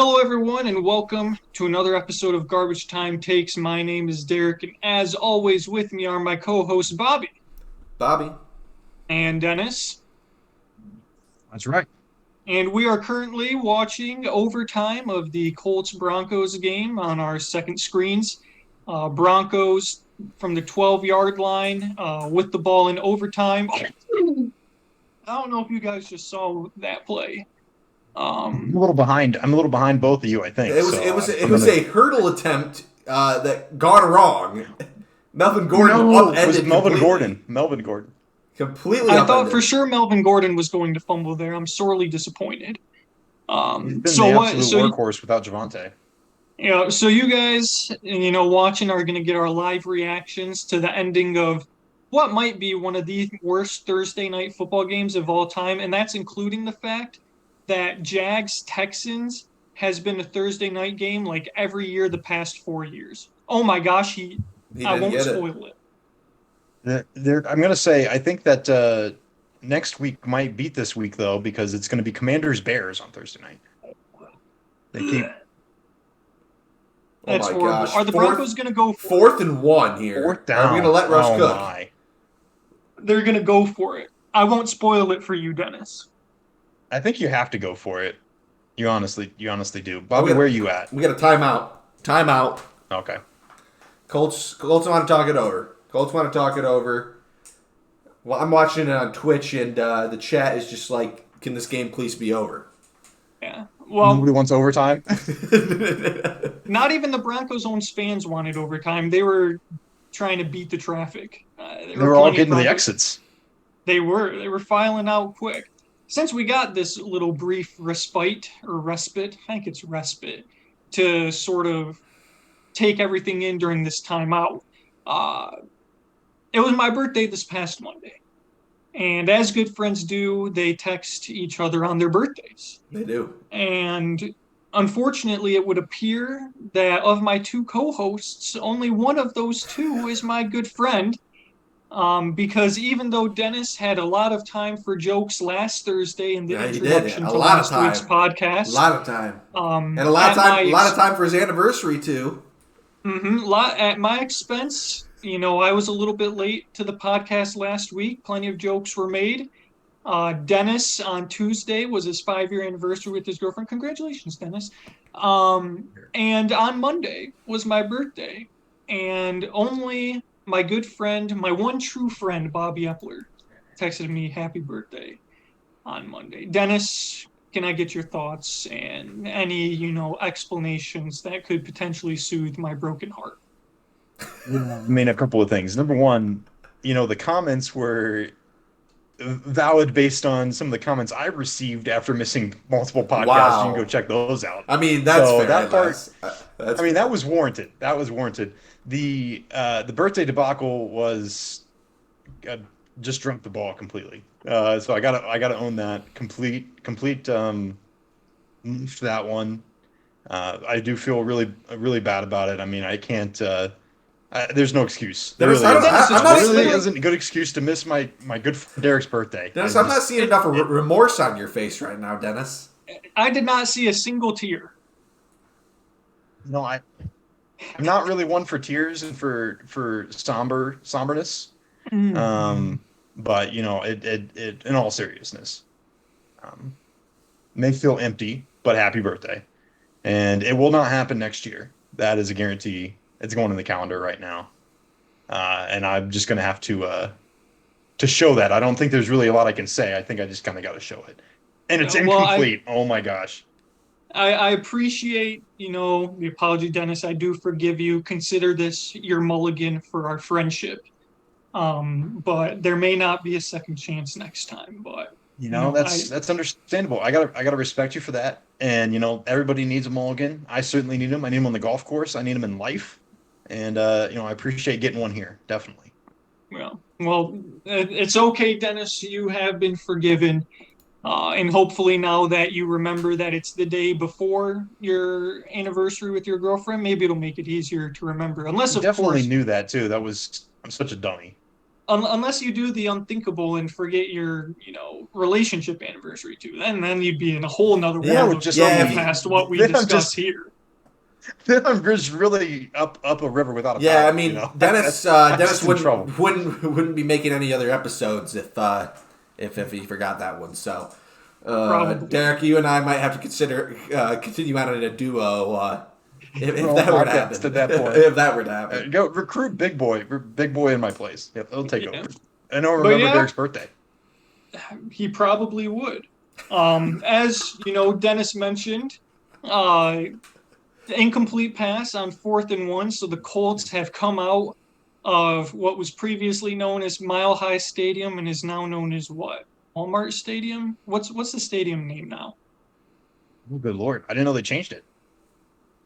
Hello, everyone, and welcome to another episode of Garbage Time Takes. My name is Derek, and as always, with me are my co-hosts Bobby Bobby. and Dennis. That's right. And we are currently watching overtime of the Colts Broncos game on our second screens. Broncos from the 12-yard line with the ball in overtime. I don't know if you guys just saw that play. I'm a little behind. I'm a little behind both of you, I think. It was a hurdle attempt that gone wrong. Melvin Gordon upended. It was Melvin completely. Gordon. Completely I upended. thought for sure Melvin Gordon was going to fumble there. I'm sorely disappointed. He's been the absolute workhorse without Javonte. So you guys, watching are going to get our live reactions to the ending of what might be one of the worst Thursday night football games of all time, and that's including the fact that Jags-Texans has been a Thursday night game like every year the past 4 years. Oh my gosh, I won't spoil it. I'm going to say, I think that next week might beat this week, though, because it's going to be Commanders-Bears on Thursday night. That's my horrible. gosh. Are the Broncos going to go for fourth and one here? Fourth down. Are we going to let Russ cook? My. They're going to go for it. I won't spoil it for you, Dennis. I think you have to go for it. You honestly do. Bobby, where are you at? We got a timeout. Timeout. Okay. Colts want to talk it over. Well, I'm watching it on Twitch, and the chat is just like, can this game please be over? Yeah. Well, nobody wants overtime. Not even the Broncos' own fans wanted overtime. They were trying to beat the traffic. They were all getting to the exits. They were filing out quick. Since we got this little brief respite, I think it's respite, to sort of take everything in during this timeout, it was my birthday this past Monday. And as good friends do, they text each other on their birthdays. They do. And unfortunately, it would appear that of my two co-hosts, only one of those two is my good friend. Because even though Dennis had a lot of time for jokes last Thursday in the introduction to last week's podcast, a lot of time, and a lot of time for his anniversary too. At my expense, I was a little bit late to the podcast last week. Plenty of jokes were made. Dennis on Tuesday was his 5-year anniversary with his girlfriend. Congratulations, Dennis. And on Monday was my birthday, and only my good friend, my one true friend, Bobby Epler, texted me happy birthday on Monday. Dennis, can I get your thoughts and any, explanations that could potentially soothe my broken heart? I mean, a couple of things. Number one, the comments were valid based on some of the comments I received after missing multiple podcasts. Wow. You can go check those out. I mean, that's fair. That part, that was warranted. The birthday debacle was just dropped the ball completely. So I gotta own that complete for that one. I do feel really bad about it. I mean, I can't. There's no excuse. There really isn't a good excuse to miss my good friend Derek's birthday. Dennis, I'm not seeing enough remorse on your face right now, Dennis. I did not see a single tear. No, I'm not really one for tears and for somberness. But it in all seriousness, may feel empty, but happy birthday, and it will not happen next year. That is a guarantee. It's going in the calendar right now, and I'm just gonna have to show that. I don't think there's really a lot I can say. I think I just kind of got to show it, and it's incomplete. Oh my gosh. I appreciate, the apology, Dennis. I do forgive you. Consider this your mulligan for our friendship. But there may not be a second chance next time. But that's understandable. I gotta respect you for that. And everybody needs a mulligan. I certainly need him. I need him on the golf course. I need him in life. And I appreciate getting one here. Definitely. Well, it's okay, Dennis. You have been forgiven. And hopefully now that you remember that it's the day before your anniversary with your girlfriend, maybe it'll make it easier to remember. Unless, of definitely course, knew that too. I'm such a dummy. unless you do the unthinkable and forget your, relationship anniversary too. Then you'd be in a whole nother Yeah, world would of just trouble be- past what we then I'm discuss just- here. Then I'm just really up a river without a Yeah, paddle, I mean, you know? Dennis I'm Dennis just in trouble. wouldn't be making any other episodes if he forgot that one. So, Probably. Derek, you and I might have to consider continue on in a duo if Well, that were to podcast happen. at that point. If that were to happen. Go recruit Big Boy in my place. Yep, he'll take Yeah. over. I don't But remember yeah. Derek's birthday. He probably would. As Dennis mentioned, incomplete pass on 4th and 1. So the Colts have come out of what was previously known as Mile High Stadium and is now known as what? Walmart Stadium? What's the stadium name now? Oh, good Lord. I didn't know they changed it.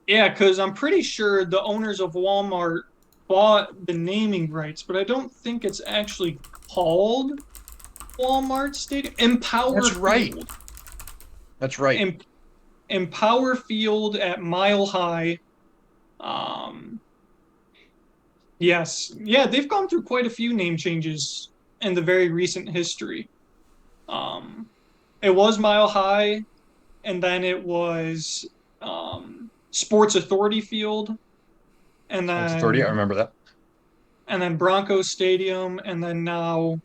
Yeah, because I'm pretty sure the owners of Walmart bought the naming rights, but I don't think it's actually called Walmart Stadium. Empower That's right. Field. That's right. Empower Field at Mile High. Yes. Yeah, they've gone through quite a few name changes in the very recent history. It was Mile High, and then it was Sports Authority Field, and then It's 30. I remember that. and then Broncos Stadium, and then now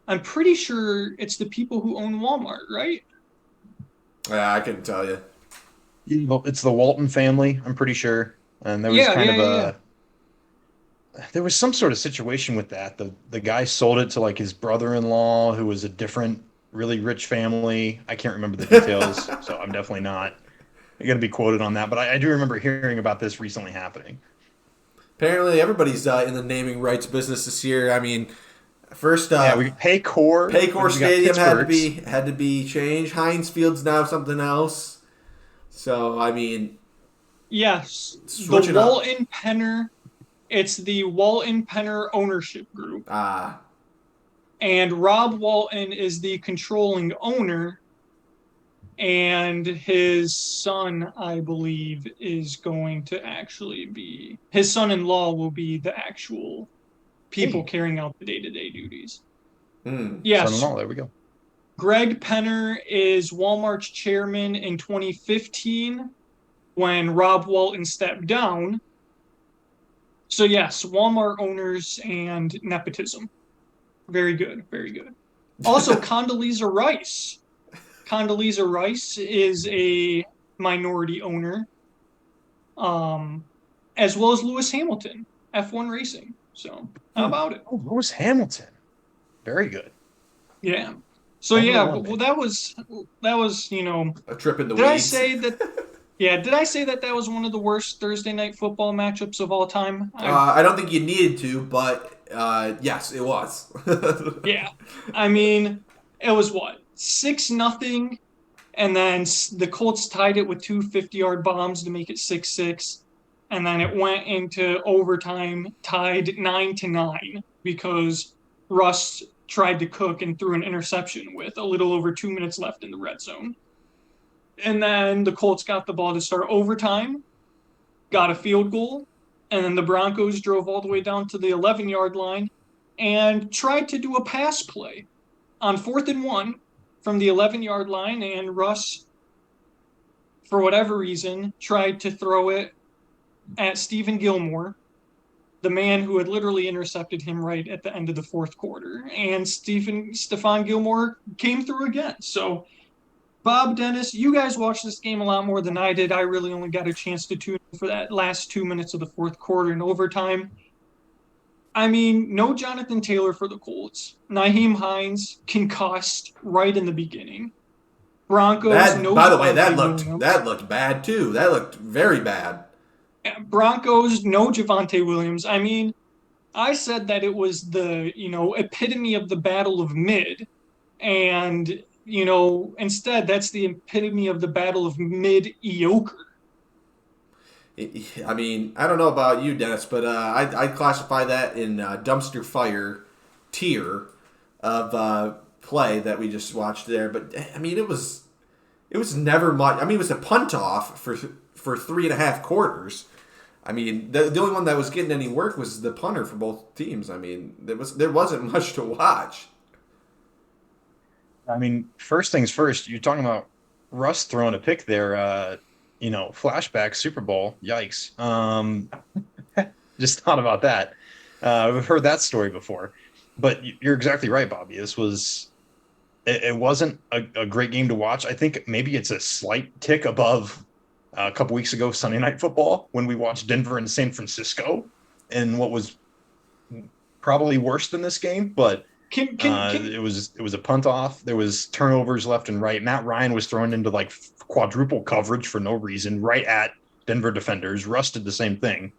I'm pretty sure it's the people who own Walmart, right? Yeah, I couldn't tell you. Well, it's the Walton family, I'm pretty sure. And there was there was some sort of situation with that. The guy sold it to like his brother-in-law who was a different really rich family. I can't remember the details, so I'm definitely not going to be quoted on that, but I do remember hearing about this recently happening. Apparently, everybody's in the naming rights business this year. I mean, first, We Paycor Stadium had to be changed. Heinz Field's now something else. So I mean, Yes, switch the it up. Walton Penner. It's the Walton Penner ownership group, and Rob Walton is the controlling owner, and his son, I believe, is going to actually be his son-in-law will be the actual people carrying out the day-to-day duties. Yes, Son-in-law, there we go. Greg Penner is Walmart's chairman in 2015 when Rob Walton stepped down. So yes, Walmart owners and nepotism. Very good, very good. Also, Condoleezza Rice. Condoleezza Rice is a minority owner, as well as Lewis Hamilton, F1 Racing. So how about it? Oh, Lewis Hamilton. Very good. Yeah. So well, that was a trip in the Did I weeds. say that? Yeah, did I say that was one of the worst Thursday night football matchups of all time? I don't think you needed to, but yes, it was. Yeah, I mean, it was what 6-0, and then the Colts tied it with two 50-yard bombs to make it 6-6, and then it went into overtime, tied 9-9 because Russ tried to cook and threw an interception with a little over 2 minutes left in the red zone. And then the Colts got the ball to start overtime, got a field goal, and then the Broncos drove all the way down to the 11-yard line and tried to do a pass play on 4th and 1 from the 11-yard line, and Russ, for whatever reason, tried to throw it at Stephen Gilmore, the man who had literally intercepted him right at the end of the fourth quarter. And Stephon Gilmore came through again. So, Bob, Dennis, you guys watched this game a lot more than I did. I really only got a chance to tune in for that last 2 minutes of the fourth quarter in overtime. I mean, no Jonathan Taylor for the Colts. Nyheim Hines concussed right in the beginning. Broncos, by the way, that looked bad too. That looked very bad. Broncos, no Javonte Williams. I mean, I said that it was the, epitome of the battle of mid. And, instead, that's the epitome of the battle of mid-eocre. I mean, I don't know about you, Dennis, but I'd classify that in dumpster fire tier of play that we just watched there. But I mean, it was never much. I mean, it was a punt off for 3.5 quarters. I mean, the only one that was getting any work was the punter for both teams. I mean, there wasn't much to watch. I mean, first things first, you're talking about Russ throwing a pick there, flashback Super Bowl. Yikes. Just thought about that. We've heard that story before. But you're exactly right, Bobby. It wasn't a great game to watch. I think maybe it's a slight tick above a couple weeks ago, Sunday Night Football, when we watched Denver and San Francisco, and what was probably worse than this game. But it was a punt off. There was turnovers left and right. Matt Ryan was thrown into like quadruple coverage for no reason, right at Denver defenders. Russ did the same thing.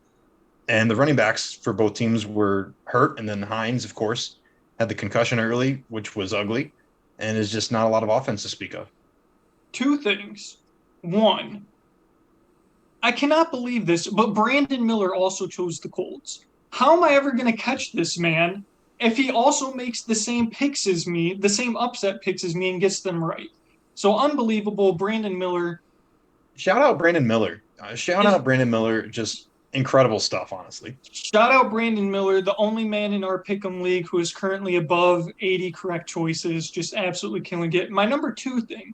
And the running backs for both teams were hurt. And then Hines, of course, had the concussion early, which was ugly. And is just not a lot of offense to speak of. Two things. One, I cannot believe this, but Brandon Miller also chose the Colts. How am I ever going to catch this man if he also makes the same picks as me, the same upset picks as me, and gets them right? So unbelievable, Brandon Miller. Shout out Brandon Miller. Just incredible stuff, honestly. Shout out Brandon Miller, the only man in our Pick'em League who is currently above 80 correct choices, just absolutely killing it. My number two thing,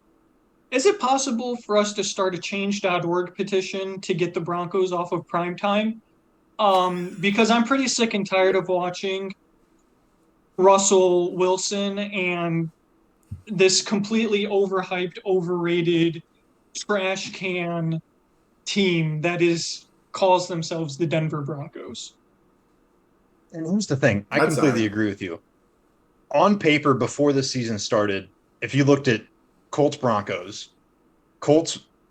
is it possible for us to start a change.org petition to get the Broncos off of primetime? Because I'm pretty sick and tired of watching Russell Wilson and this completely overhyped, overrated trash can team that calls themselves the Denver Broncos. And here's the thing. I completely agree with you. On paper, before the season started, if you looked at Colts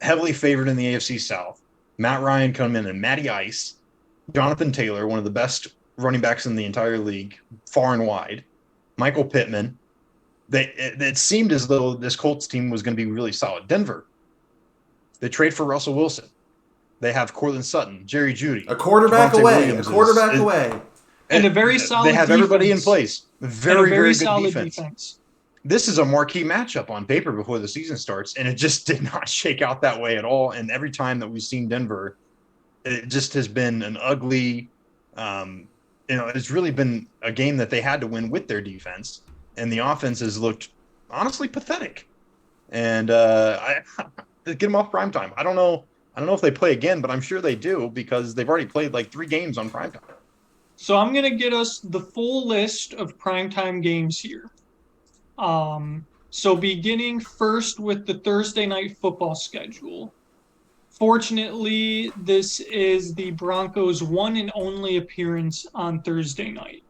heavily favored in the AFC South. Matt Ryan coming in and Matty Ice, Jonathan Taylor, one of the best running backs in the entire league, far and wide. Michael Pittman. It seemed as though this Colts team was going to be really solid. Denver, they trade for Russell Wilson. They have Cortland Sutton, Jerry Jeudy, a quarterback away, and a very solid. They have defense. Everybody in place. Very good solid defense. This is a marquee matchup on paper before the season starts, and it just did not shake out that way at all. And every time that we've seen Denver, it just has been an ugly. It's really been a game that they had to win with their defense, and the offense has looked honestly pathetic. And I get them off primetime. I don't know if they play again, but I'm sure they do because they've already played like 3 games on primetime. So I'm going to get us the full list of primetime games here. So beginning first with the Thursday night football schedule. Fortunately, this is the Broncos' one and only appearance on Thursday night.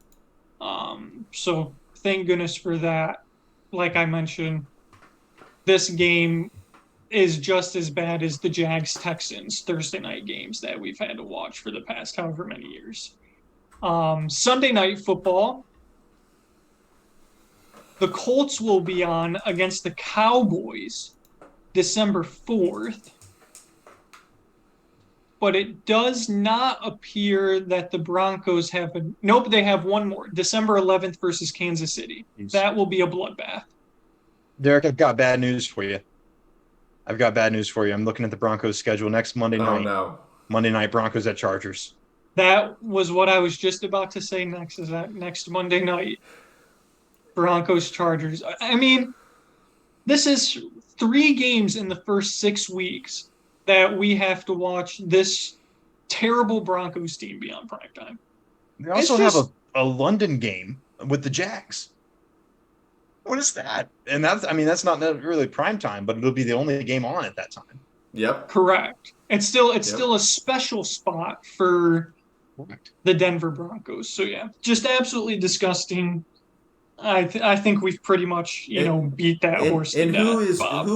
So thank goodness for that. Like I mentioned, this game is just as bad as the Jags-Texans Thursday night games that we've had to watch for the past however many years. Sunday night football, the Colts will be on against the Cowboys December 4th. But it does not appear that the Broncos have they have one more. December 11th versus Kansas City. That will be a bloodbath. Derek, I've got bad news for you. I'm looking at the Broncos schedule next Monday night. Oh, no. Monday night, Broncos at Chargers. That was what I was just about to say next, is that next Monday night, Broncos Chargers. I mean, this is 3 games in the first 6 weeks that we have to watch this terrible Broncos team be on primetime. They also have a London game with the Jags. What is that? And that's not really primetime, but it'll be the only game on at that time. Yep. Correct. It's still a special spot for the Denver Broncos. So yeah, just absolutely disgusting. I think we've pretty much beat that horse to death. Bob.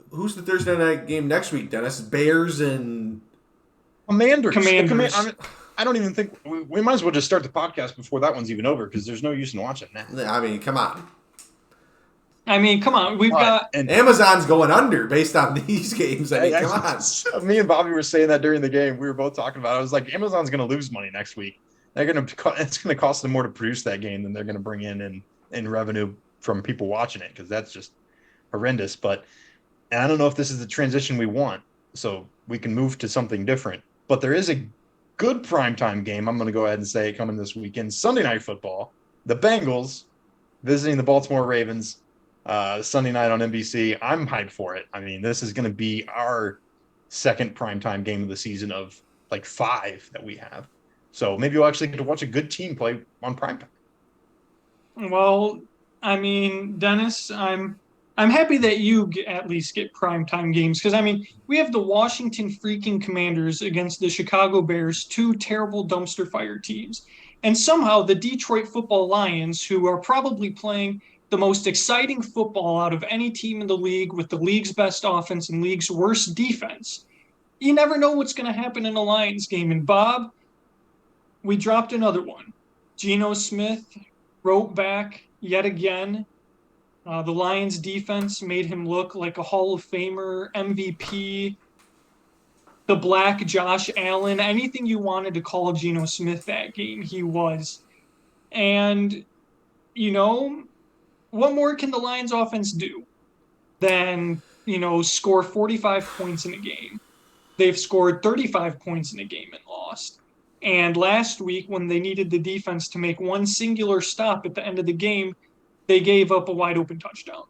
Who's the Thursday night game next week, Dennis? Bears and Commanders. I don't even think we might as well just start the podcast before that one's even over because there's no use in watching that. I mean, come on. We've got and Amazon's going under based on these games. Come on. Me and Bobby were saying that during the game. We were both talking about it. I was like, Amazon's going to lose money next week. It's going to cost them more to produce that game than they're going to bring in revenue from people watching it because that's just horrendous. And I don't know if this is the transition we want, so we can move to something different. But there is a good primetime game, I'm going to go ahead and say, coming this weekend, Sunday Night Football. The Bengals visiting the Baltimore Ravens Sunday night on NBC. I'm hyped for it. I mean, this is going to be our second primetime game of the season of like 5 that we have. So maybe we'll actually get to watch a good team play on primetime. Well, I mean, Dennis, I'm happy that you at least get primetime games because I mean, we have the Washington freaking Commanders against the Chicago Bears, 2 terrible dumpster fire teams. And somehow the Detroit Football Lions, who are probably playing the most exciting football out of any team in the league with the league's best offense and league's worst defense. You never know what's going to happen in a Lions game. And Bob, we dropped another one. Geno Smith wrote back yet again. The Lions defense made him look like a Hall of Famer, MVP, the black Josh Allen, anything you wanted to call Geno Smith that game, he was. And, you know, what more can the Lions offense do than, score 45 points in a game? They've scored 35 points in a game and lost. And last week, when they needed the defense to make one singular stop at the end of the game, they gave up a wide open touchdown.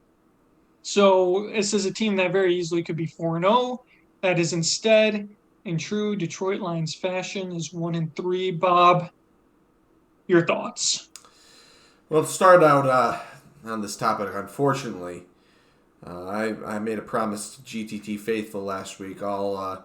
So this is a team that very easily could be 4-0. That is instead, in true Detroit Lions fashion, is 1-3. Bob, your thoughts? Well, to start out on this topic, unfortunately, I made a promise to GTT faithful last week. All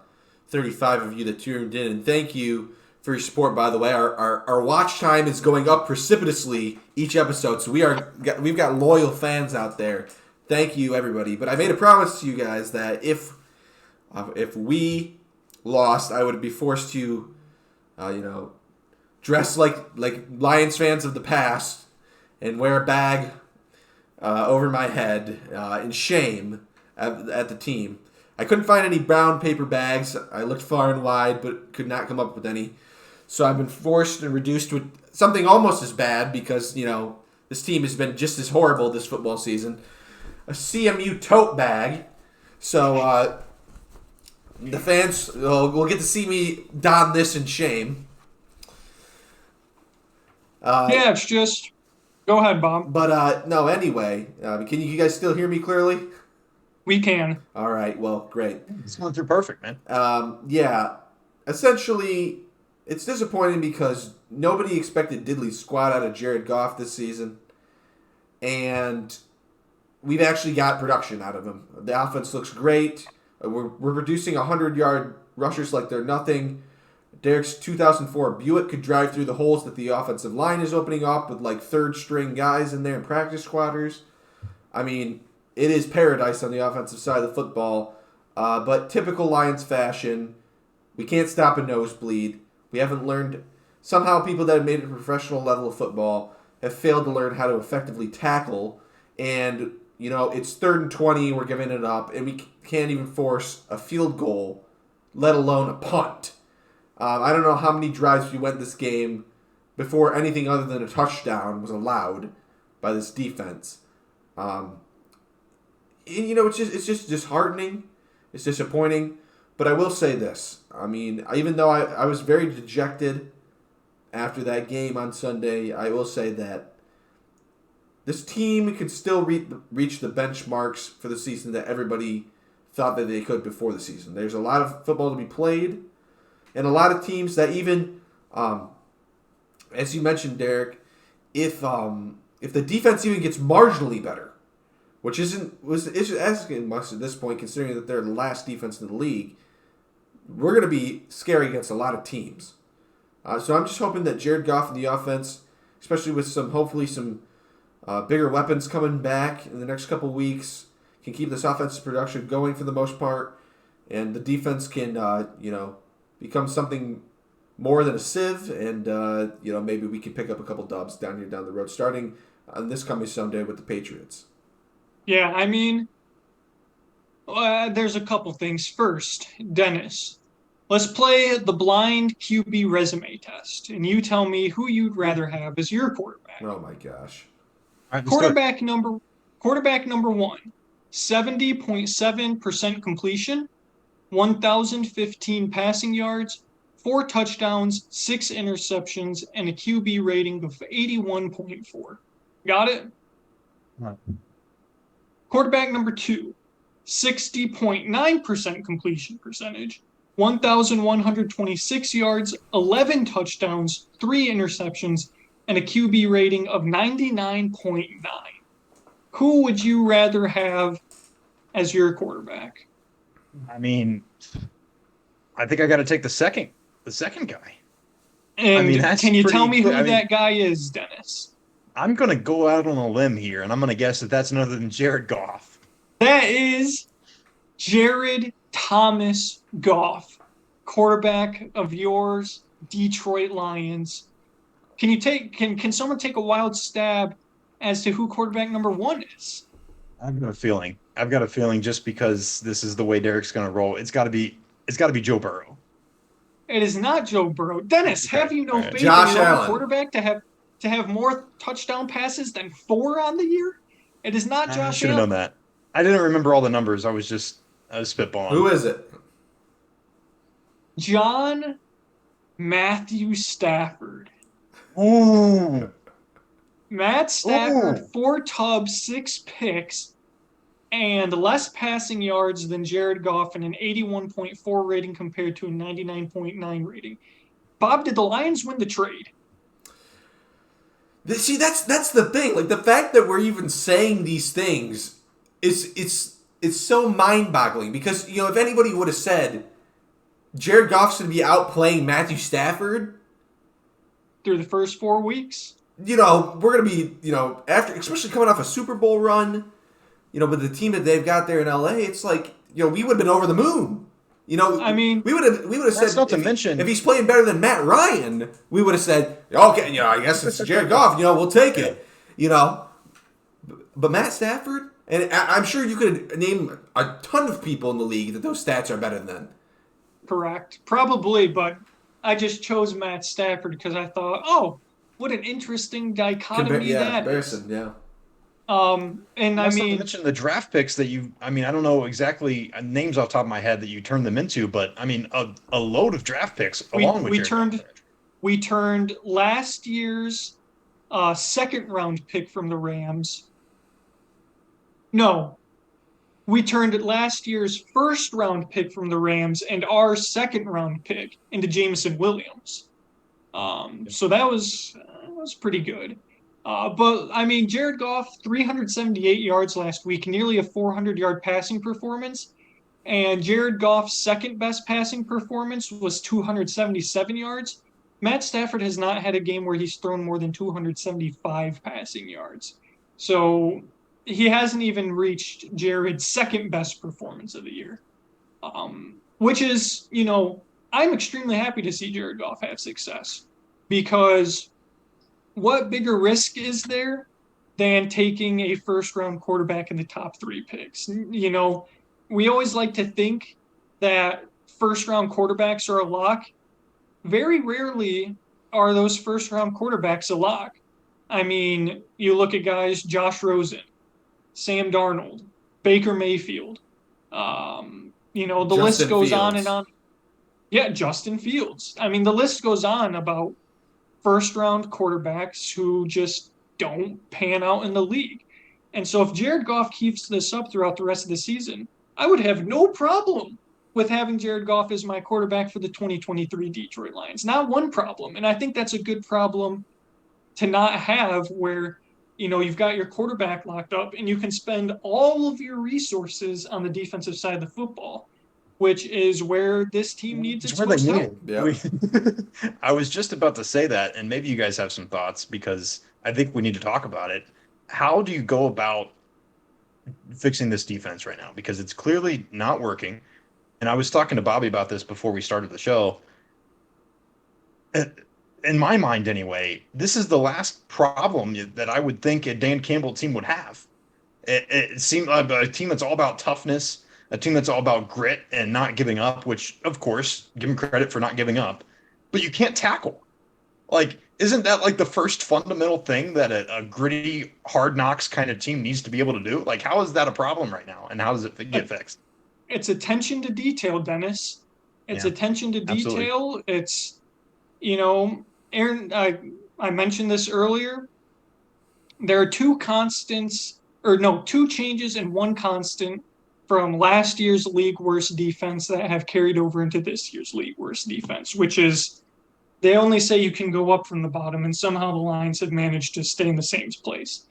35 of you that tuned in, and thank you for your support. By the way, our watch time is going up precipitously each episode, so we've got loyal fans out there. Thank you, everybody. But I made a promise to you guys that if we lost, I would be forced to, dress like Lions fans of the past and wear a bag over my head in shame at the team. I couldn't find any brown paper bags. I looked far and wide, but could not come up with any. So I've been forced and reduced to something almost as bad because, this team has been just as horrible this football season. A CMU tote bag. So the fans will get to see me don this in shame. Yeah, it's just... Go ahead, Bob. But no, anyway, can you guys still hear me clearly? We can. All right, well, great. It's going through perfect, man. Yeah, essentially, it's disappointing because nobody expected diddly squat out of Jared Goff this season, and we've actually got production out of him. The offense looks great. We're producing 100-yard rushers like they're nothing. Derek's 2004 Buick could drive through the holes that the offensive line is opening up with like third-string guys in there and practice squatters. I mean, it is paradise on the offensive side of the football. But typical Lions fashion, we can't stop a nosebleed. We haven't learned. Somehow people that have made it to a professional level of football have failed to learn how to effectively tackle. And, it's 3rd and 20, we're giving it up, and we can't even force a field goal, let alone a punt. I don't know how many drives we went this game before anything other than a touchdown was allowed by this defense. And, it's just disheartening. It's disappointing. But I will say this. I mean, even though I was very dejected after that game on Sunday, I will say that this team can still reach the benchmarks for the season that everybody thought that they could before the season. There's a lot of football to be played, and a lot of teams that even, as you mentioned, Derek, if the defense even gets marginally better, which isn't asking much at this point, considering that they're the last defense in the league, we're going to be scary against a lot of teams. So I'm just hoping that Jared Goff and the offense, especially with hopefully some bigger weapons coming back in the next couple weeks, can keep this offensive production going for the most part, and the defense can, become something more than a sieve, and maybe we can pick up a couple dubs down the road, starting on this coming Sunday with the Patriots. Yeah, I mean, there's a couple things. First, Dennis, let's play the blind QB resume test, and you tell me who you'd rather have as your quarterback. Oh my gosh! All right, Quarterback number 1, 70.7% completion, 1,015 passing yards, 4 touchdowns, 6 interceptions, and a QB rating of 81.4. Got it? Right. Quarterback number 2, 60.9% completion percentage, 1,126 yards, 11 touchdowns, 3 interceptions, and a QB rating of 99.9. Who would you rather have as your quarterback? I mean, I think I got to take the second guy. And that's can you tell pretty me who clear. that guy is, Dennis? I'm going to go out on a limb here, and I'm going to guess that that's none other than Jared Goff. That is Jared Thomas Goff, quarterback of yours, Detroit Lions. Can someone take a wild stab as to who quarterback number 1 is? I've got a feeling just because this is the way Derek's going to roll. It's got to be Joe Burrow. It is not Joe Burrow. Dennis, Okay. have you no All right. faith Josh in your Allen. quarterback to have more touchdown passes than 4 on the year? It is not I Josh should have Allen. known that. I didn't remember all the numbers. I was spitballing. Who is it? John Matthew Stafford. Ooh. Matt Stafford, Ooh. 4 tubs, 6 picks, and less passing yards than Jared Goff and an 81.4 rating compared to a 99.9 rating. Bob, did the Lions win the trade? See, that's the thing. Like, the fact that we're even saying these things it's so mind-boggling because, if anybody would have said Jared Goff's going to be outplaying Matthew Stafford Through the first 4 weeks? we're going to be, after, especially coming off a Super Bowl run, with the team that they've got there in LA, it's like, we would have been over the moon. We would have said, not to mention, if he's playing better than Matt Ryan, we would have said, okay, I guess it's Jared Goff, we'll take it, But Matt Stafford, and I'm sure you could name a ton of people in the league that those stats are better than. Correct. Probably, but I just chose Matt Stafford because I thought, what an interesting dichotomy that is. Comparison, yeah. And I mentioned the draft picks that I don't know exactly names off the top of my head that you turned them into, but a load of draft picks along with we turned last year's second round pick from the Rams. No, we turned last year's first round pick from the Rams and our second round pick into Jameson Williams. So that was pretty good. But Jared Goff, 378 yards last week, nearly a 400-yard passing performance. And Jared Goff's second best passing performance was 277 yards. Matt Stafford has not had a game where he's thrown more than 275 passing yards. So he hasn't even reached Jared's second best performance of the year. Which is, I'm extremely happy to see Jared Goff have success because what bigger risk is there than taking a first-round quarterback in the top 3 picks? We always like to think that first-round quarterbacks are a lock. Very rarely are those first-round quarterbacks a lock. You look at guys, Josh Rosen, Sam Darnold, Baker Mayfield. The list goes on and on. Yeah, Justin Fields. The list goes on about first-round quarterbacks who just don't pan out in the league. And so if Jared Goff keeps this up throughout the rest of the season, I would have no problem with having Jared Goff as my quarterback for the 2023 Detroit Lions. Not one problem. And I think that's a good problem to not have where, you've got your quarterback locked up and you can spend all of your resources on the defensive side of the football, which is where this team needs its most help. Yeah. I was just about to say that, and maybe you guys have some thoughts because I think we need to talk about it. How do you go about fixing this defense right now? Because it's clearly not working. And I was talking to Bobby about this before we started the show. In my mind, anyway, this is the last problem that I would think a Dan Campbell team would have. It seemed like a team that's all about toughness, a team that's all about grit and not giving up, which, of course, give them credit for not giving up. But you can't tackle. Isn't that the first fundamental thing that a gritty, hard knocks kind of team needs to be able to do? How is that a problem right now? And how does it get fixed? It's attention to detail, Dennis. It's Yeah, attention to absolutely. detail. It's, Aaron, I mentioned this earlier. There are two constants, or no, two changes and one constant from last year's league worst defense that have carried over into this year's league worst defense, which is they only say you can go up from the bottom, and somehow the Lions have managed to stay in the same place.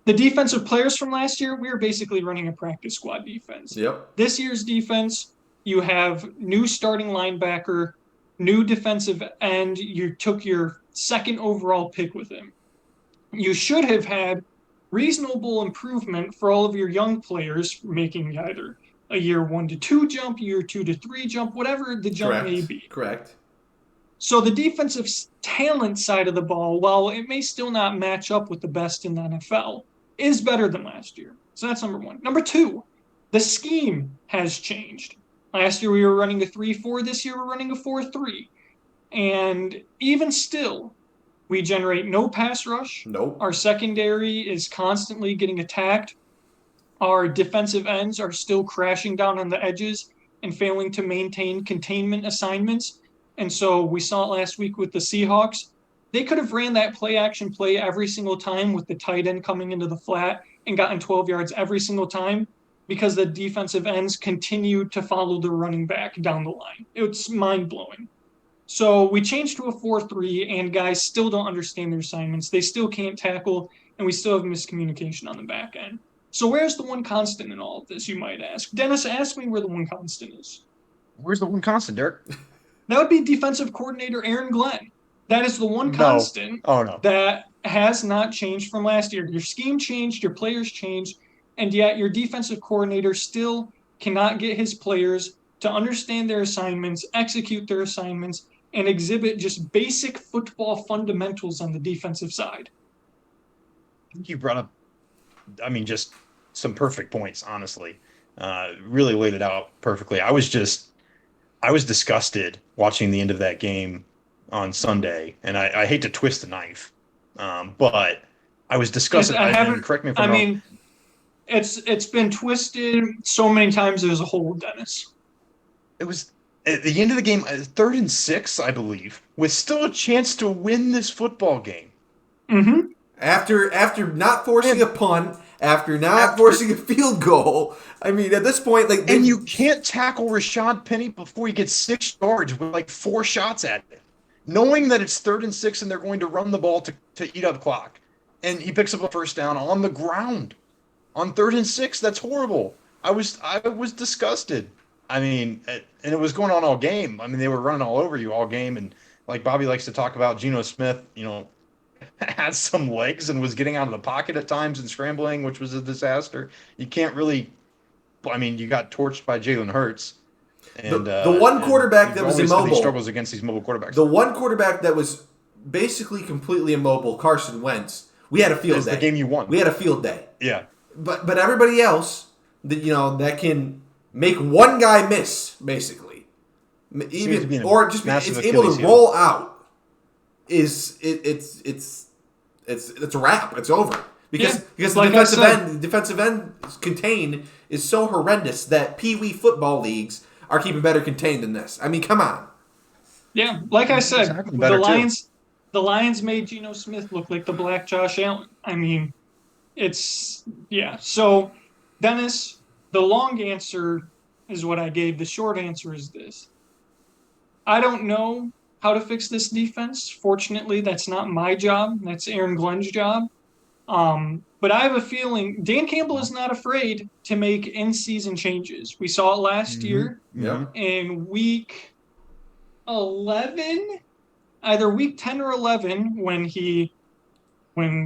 The defensive players from last year, we were basically running a practice squad defense. Yep. This year's defense, you have new starting linebacker, new defensive end. You took your second overall pick with him. You should have had reasonable improvement for all of your young players, making either a year 1 to 2 jump, year 2 to 3 jump, whatever the jump may Correct. be. Correct. So the defensive talent side of the ball, while it may still not match up with the best in the NFL, is better than last year. So that's number one. Number two, the scheme has changed. Last year we were running a 3-4. This year we're running a 4-3. And even still, we generate no pass rush. Nope. Our secondary is constantly getting attacked. Our defensive ends are still crashing down on the edges and failing to maintain containment assignments. And so we saw it last week with the Seahawks. They could have ran that play action play every single time with the tight end coming into the flat and gotten 12 yards every single time because the defensive ends continued to follow the running back down the line. It's mind blowing. So we changed to a 4-3, and guys still don't understand their assignments. They still can't tackle, and we still have miscommunication on the back end. So where's the one constant in all of this, you might ask? Dennis, ask me where the one constant is. Where's the one constant, Derek? That would be defensive coordinator Aaron Glenn. That is the one No. constant Oh, no. that has not changed from last year. Your scheme changed, your players changed, and yet your defensive coordinator still cannot get his players to understand their assignments, execute their assignments, and exhibit just basic football fundamentals on the defensive side. You brought up, just some perfect points, honestly. Really laid it out perfectly. I was disgusted watching the end of that game on Sunday, and I hate to twist the knife, but I was disgusted. Correct me if I'm wrong. It's been twisted so many times as a whole, Dennis. It was at the end of the game, 3rd and 6, I believe, with still a chance to win this football game. Mm-hmm. After not forcing a punt, after forcing a field goal, at this point, and you can't tackle Rashad Penny before he gets 6 yards with 4 shots at it, knowing that it's 3rd and 6 and they're going to run the ball to eat up clock, and he picks up a first down on the ground on 3rd and 6. That's horrible. I was disgusted. And it was going on all game. They were running all over you all game, and like Bobby likes to talk about, Geno Smith, had some legs and was getting out of the pocket at times and scrambling, which was a disaster. You can't really, you got torched by Jalen Hurts. And the one quarterback that was immobile. These struggles against these mobile quarterbacks. The one quarterback that was basically completely immobile, Carson Wentz. We had a field day. The game you won. We had a field day. Yeah. But everybody else, that can make one guy miss, basically, or just it's able to roll out. It's a wrap. It's over because the defensive end contained is so horrendous that Pee-wee football leagues are keeping better contained than this. Come on. Yeah, like I said, the Lions made Geno Smith look like the Black Josh Allen. So, Dennis, the long answer is what I gave. The short answer is this. I don't know how to fix this defense. Fortunately, that's not my job. That's Aaron Glenn's job. But I have a feeling Dan Campbell is not afraid to make in-season changes. We saw it last year in week 11, either week 10 or 11, when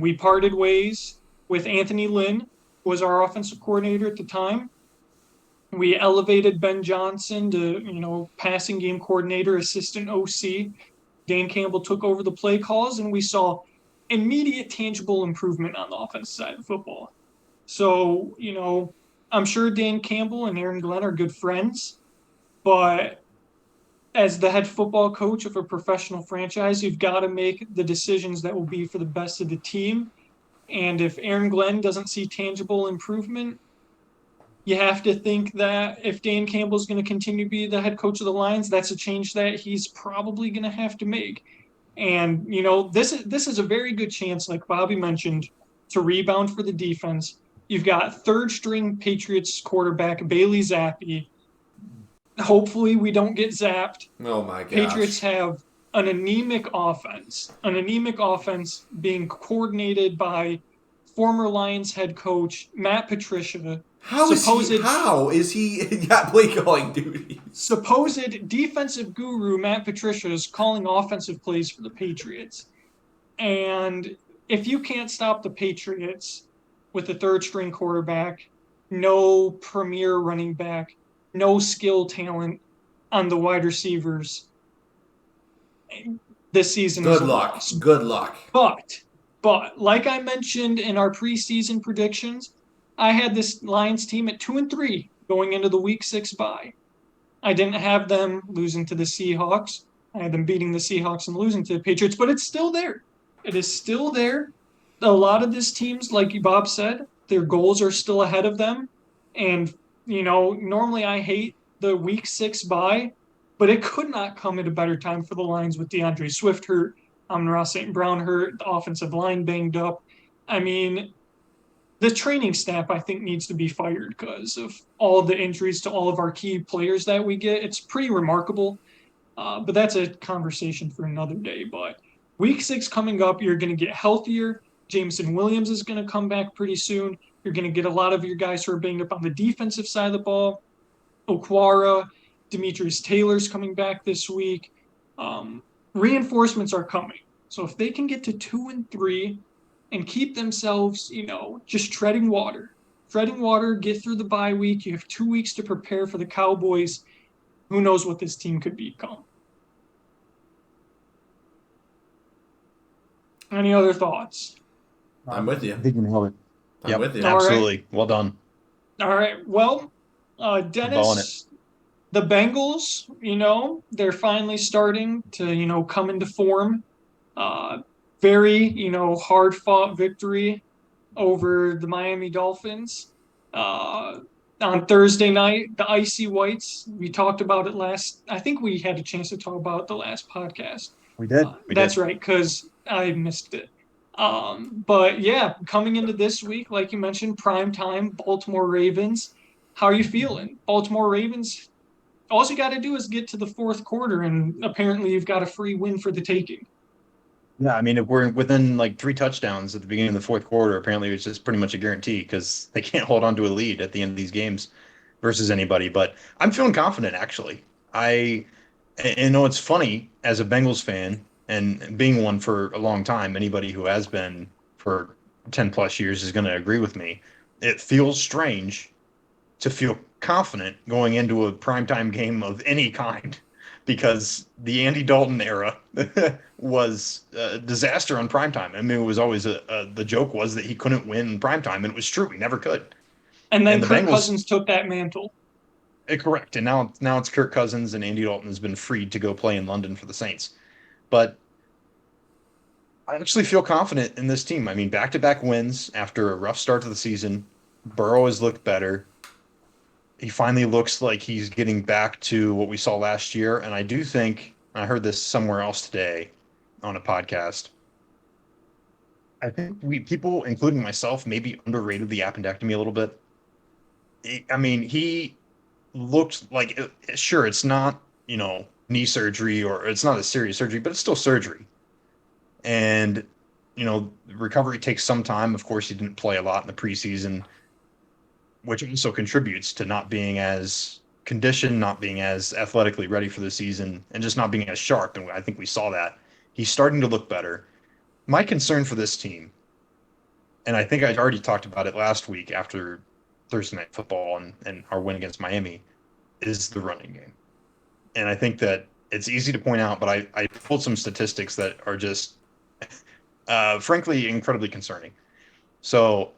we parted ways with Anthony Lynn, who was our offensive coordinator at the time. We elevated Ben Johnson to, passing game coordinator, assistant OC. Dan Campbell took over the play calls, and we saw immediate tangible improvement on the offensive side of football. So, I'm sure Dan Campbell and Aaron Glenn are good friends, but as the head football coach of a professional franchise, you've got to make the decisions that will be for the best of the team. And if Aaron Glenn doesn't see tangible improvement, You have to think that if Dan Campbell's going to continue to be the head coach of the Lions, that's a change that he's probably going to have to make. And this is a very good chance, like Bobby mentioned, to rebound for the defense. You've got third string Patriots quarterback Bailey Zappi. Hopefully we don't get zapped. Oh my gosh. Patriots have an anemic offense being coordinated by former Lions head coach Matt Patricia. How is he got play calling duty? Supposed defensive guru Matt Patricia is calling offensive plays for the Patriots. And if you can't stop the Patriots with a third string quarterback, no premier running back, no skill talent on the wide receivers, this season is a loss. Good luck. But like I mentioned in our preseason predictions, I had this Lions team at 2-3 going into the Week 6 bye. I didn't have them losing to the Seahawks. I had them beating the Seahawks and losing to the Patriots, but it's still there. It is still there. A lot of these teams, like Bob said, their goals are still ahead of them. And, normally I hate the Week 6 bye, but it could not come at a better time for the Lions with DeAndre Swift hurt, Amon-Ra St. Brown hurt, the offensive line banged up. I mean, the training staff, I think, needs to be fired because of all the injuries to all of our key players that we get. It's pretty remarkable, but that's a conversation for another day. But Week 6 coming up, you're going to get healthier. Jameson Williams is going to come back pretty soon. You're going to get a lot of your guys who are banged up on the defensive side of the ball. Okwara, Demetrius Taylor's coming back this week. Reinforcements are coming. So if they can get to 2-3 and keep themselves, just treading water, get through the bye week. You have 2 weeks to prepare for the Cowboys. Who knows what this team could become? Any other thoughts? I'm with you. I think you nailed it. I'm with you. Absolutely. Right. Well done. All right. Well, Dennis, the Bengals, they're finally starting to, come into form. Very, hard-fought victory over the Miami Dolphins. On Thursday night, the Icy Whites, we talked about it I think we had a chance to talk about it the last podcast. We did. That's right, because I missed it. But yeah, coming into this week, like you mentioned, prime time, Baltimore Ravens. How are you feeling? Baltimore Ravens, all you got to do is get to the fourth quarter, and apparently you've got a free win for the taking. Yeah, I mean, if we're within like 3 touchdowns at the beginning of the fourth quarter, apparently it's just pretty much a guarantee because they can't hold on to a lead at the end of these games versus anybody. But I'm feeling confident, actually. I know it's funny as a Bengals fan and being one for a long time, anybody who has been for 10 plus years is going to agree with me. It feels strange to feel confident going into a primetime game of any kind because the Andy Dalton era was a disaster on primetime. I mean, it was always the joke was that he couldn't win in primetime, and it was true. He never could. And then Kirk Cousins took that mantle. Correct. And now it's Kirk Cousins, and Andy Dalton has been freed to go play in London for the Saints. But I actually feel confident in this team. I mean, back-to-back wins after a rough start to the season. Burrow has looked better. He finally looks like he's getting back to what we saw last year. And I do think, I heard this somewhere else today on a podcast, I think people, including myself, maybe underrated the appendectomy a little bit. I mean, he looked like, sure, it's not, knee surgery or it's not a serious surgery, but it's still surgery. And, recovery takes some time. Of course, he didn't play a lot in the preseason, which also contributes to not being as conditioned, not being as athletically ready for the season, and just not being as sharp. And I think we saw that. He's starting to look better. My concern for this team, and I think I already talked about it last week after Thursday Night Football and our win against Miami, is the running game. And I think that it's easy to point out, but I pulled some statistics that are just, frankly, incredibly concerning. So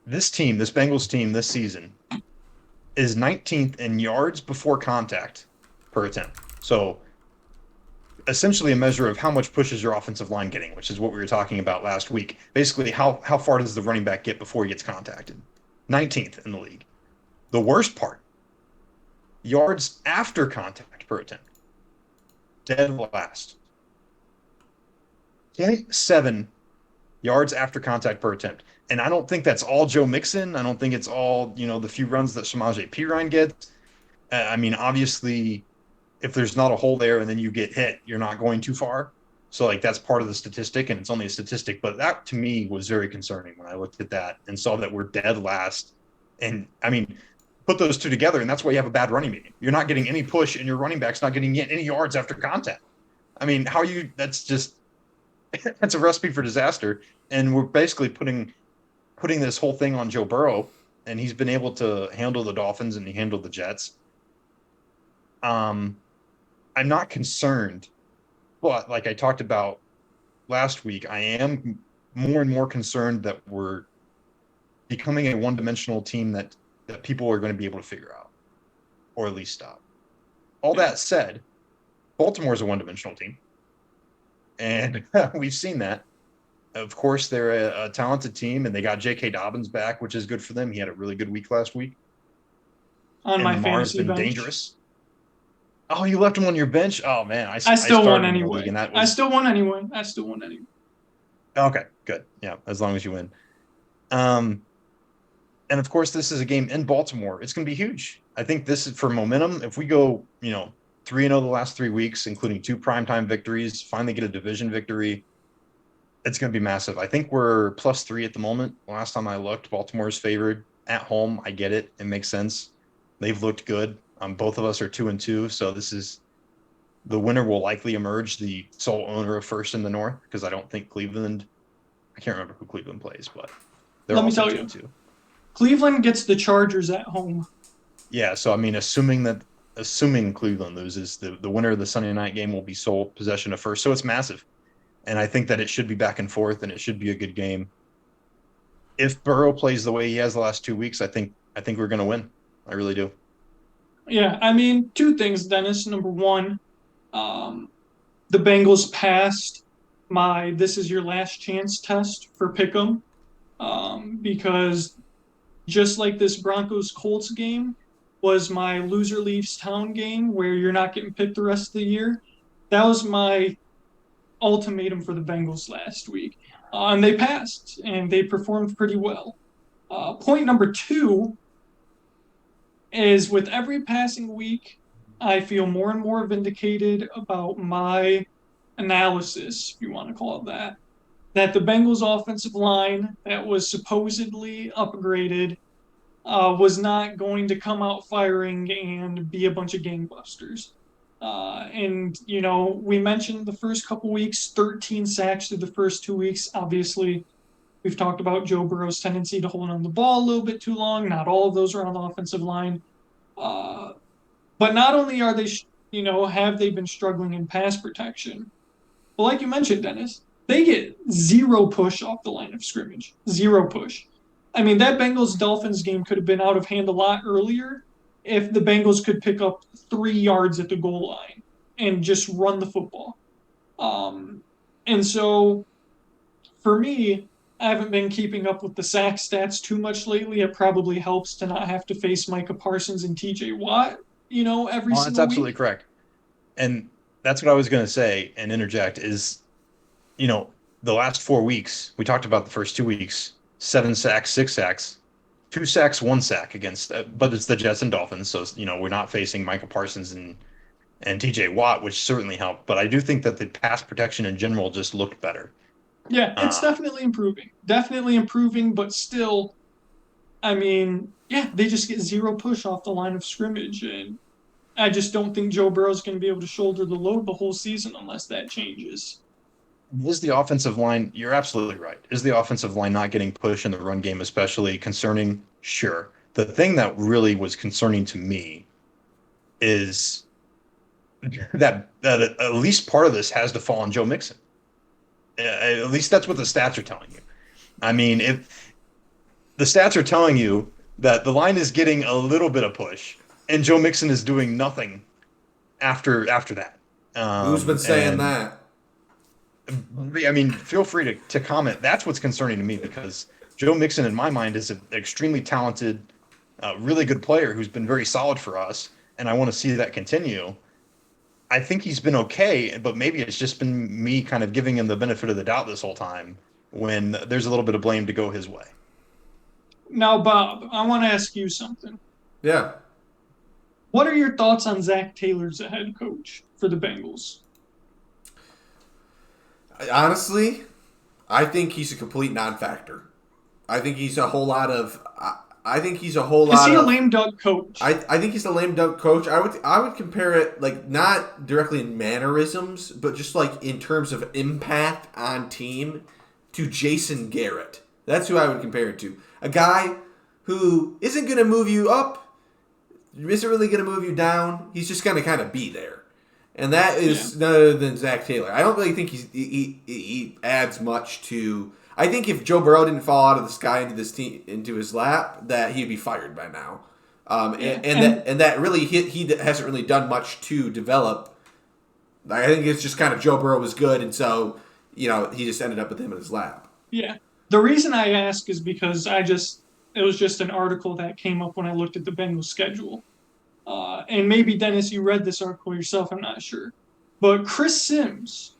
this Bengals team this season is 19th in yards before contact per attempt. So essentially a measure of how much push is your offensive line getting, which is what we were talking about last week. Basically, how far does the running back get before he gets contacted? 19th in the league. The worst part, yards after contact per attempt, dead last. 0.7 yards after contact per attempt. And I don't think that's all Joe Mixon. I don't think it's all, the few runs that Samaje Perine gets. I mean, obviously, if there's not a hole there and then you get hit, you're not going too far. So, like, that's part of the statistic, and it's only a statistic. But that, to me, was very concerning when I looked at that and saw that we're dead last. And, I mean, put those two together, and that's why you have a bad running game. You're not getting any push, and your running back's not getting any yards after contact. I mean, that's just – that's a recipe for disaster. And we're basically putting this whole thing on Joe Burrow, and he's been able to handle the Dolphins and he handled the Jets. I'm not concerned, but like I talked about last week, I am more and more concerned that we're becoming a one-dimensional team that people are going to be able to figure out, or at least stop. All that said, Baltimore is a one-dimensional team, and we've seen that. Of course, they're a talented team, and they got J.K. Dobbins back, which is good for them. He had a really good week last week. On my Lamar's fantasy been bench. dangerous. Oh, you left him on your bench? Oh, man. I still won started in the anyway. league, and that I was... still won anyway. Okay, good. Yeah, as long as you win. And, of course, this is a game in Baltimore. It's going to be huge. I think this is for momentum. If we go, 3-0 the last 3 weeks, including 2 primetime victories, finally get a division victory, it's going to be massive. I think we're +3 at the moment. Last time I looked, Baltimore's favored at home. I get it. It makes sense. They've looked good. Both of us are 2-2, so this is the winner will likely emerge the sole owner of first in the North, because I don't think Cleveland. I can't remember who Cleveland plays, but they're Let me also tell you. 2-2. Cleveland gets the Chargers at home. Yeah, so I mean, assuming Cleveland loses, the winner of the Sunday night game will be sole possession of first, so it's massive. And I think that it should be back and forth, and it should be a good game. If Burrow plays the way he has the last 2 weeks, I think we're going to win. I really do. Yeah, I mean, 2 things, Dennis. Number 1, the Bengals passed my "this is your last chance" test for Pick'em, because just like this Broncos Colts game was my loser leaves town game where you're not getting picked the rest of the year. That was my ultimatum for the Bengals last week. And they passed, and they performed pretty well. Point number 2 is with every passing week, I feel more and more vindicated about my analysis, if you want to call it that the Bengals offensive line that was supposedly upgraded was not going to come out firing and be a bunch of gangbusters. And, we mentioned the first couple weeks, 13 sacks through the first 2 weeks. Obviously, we've talked about Joe Burrow's tendency to hold on the ball a little bit too long. Not all of those are on the offensive line. But not only are they, have they been struggling in pass protection, but like you mentioned, Dennis, they get 0 push off the line of scrimmage. 0 push. I mean, that Bengals-Dolphins game could have been out of hand a lot earlier if the Bengals could pick up 3 yards at the goal line and just run the football. And so, for me, I haven't been keeping up with the sack stats too much lately. It probably helps to not have to face Micah Parsons and TJ Watt, every single week. That's absolutely correct. And that's what I was going to say and interject is, the last 4 weeks, we talked about the first 2 weeks, 7 sacks, 6 sacks, 2 sacks, 1 sack against, but it's the Jets and Dolphins. So, we're not facing Micah Parsons and TJ Watt, which certainly helped. But I do think that the pass protection in general just looked better. Yeah, it's definitely improving. Definitely improving, but still, I mean, yeah, they just get 0 push off the line of scrimmage. And I just don't think Joe Burrow's going to be able to shoulder the load the whole season unless that changes. Is the offensive line, you're absolutely right. Is the offensive line not getting push in the run game especially concerning? Sure. The thing that really was concerning to me is that at least part of this has to fall on Joe Mixon. At least that's what the stats are telling you. I mean, if the stats are telling you that the line is getting a little bit of push and Joe Mixon is doing nothing after that. Who's been saying that? I mean, feel free to comment. That's what's concerning to me because Joe Mixon, in my mind, is an extremely talented a really good player who's been very solid for us, and I want to see that continue. I think he's been okay, but maybe it's just been me kind of giving him the benefit of the doubt this whole time when there's a little bit of blame to go his way. Now, Bob, I want to ask you something. Yeah. What are your thoughts on Zach Taylor as a head coach for the Bengals? Honestly, I think he's a complete non-factor. I think he's a whole lot of. I think he's a whole lot. Is he a of, lame duck coach? I think he's a lame duck coach. I would compare it like not directly in mannerisms, but just like in terms of impact on team to Jason Garrett. That's who I would compare it to. A guy who isn't going to move you up, isn't really going to move you down. He's just going to kind of be there. And that is none other than Zach Taylor. I don't really think he adds much to. I think if Joe Burrow didn't fall out of the sky into his lap, that he'd be fired by now. And that really he hasn't really done much to develop. I think it's just kind of Joe Burrow was good, and so he just ended up with him in his lap. Yeah. The reason I ask is because it was just an article that came up when I looked at the Bengals schedule. And maybe, Dennis, you read this article yourself, I'm not sure. But Chris Sims,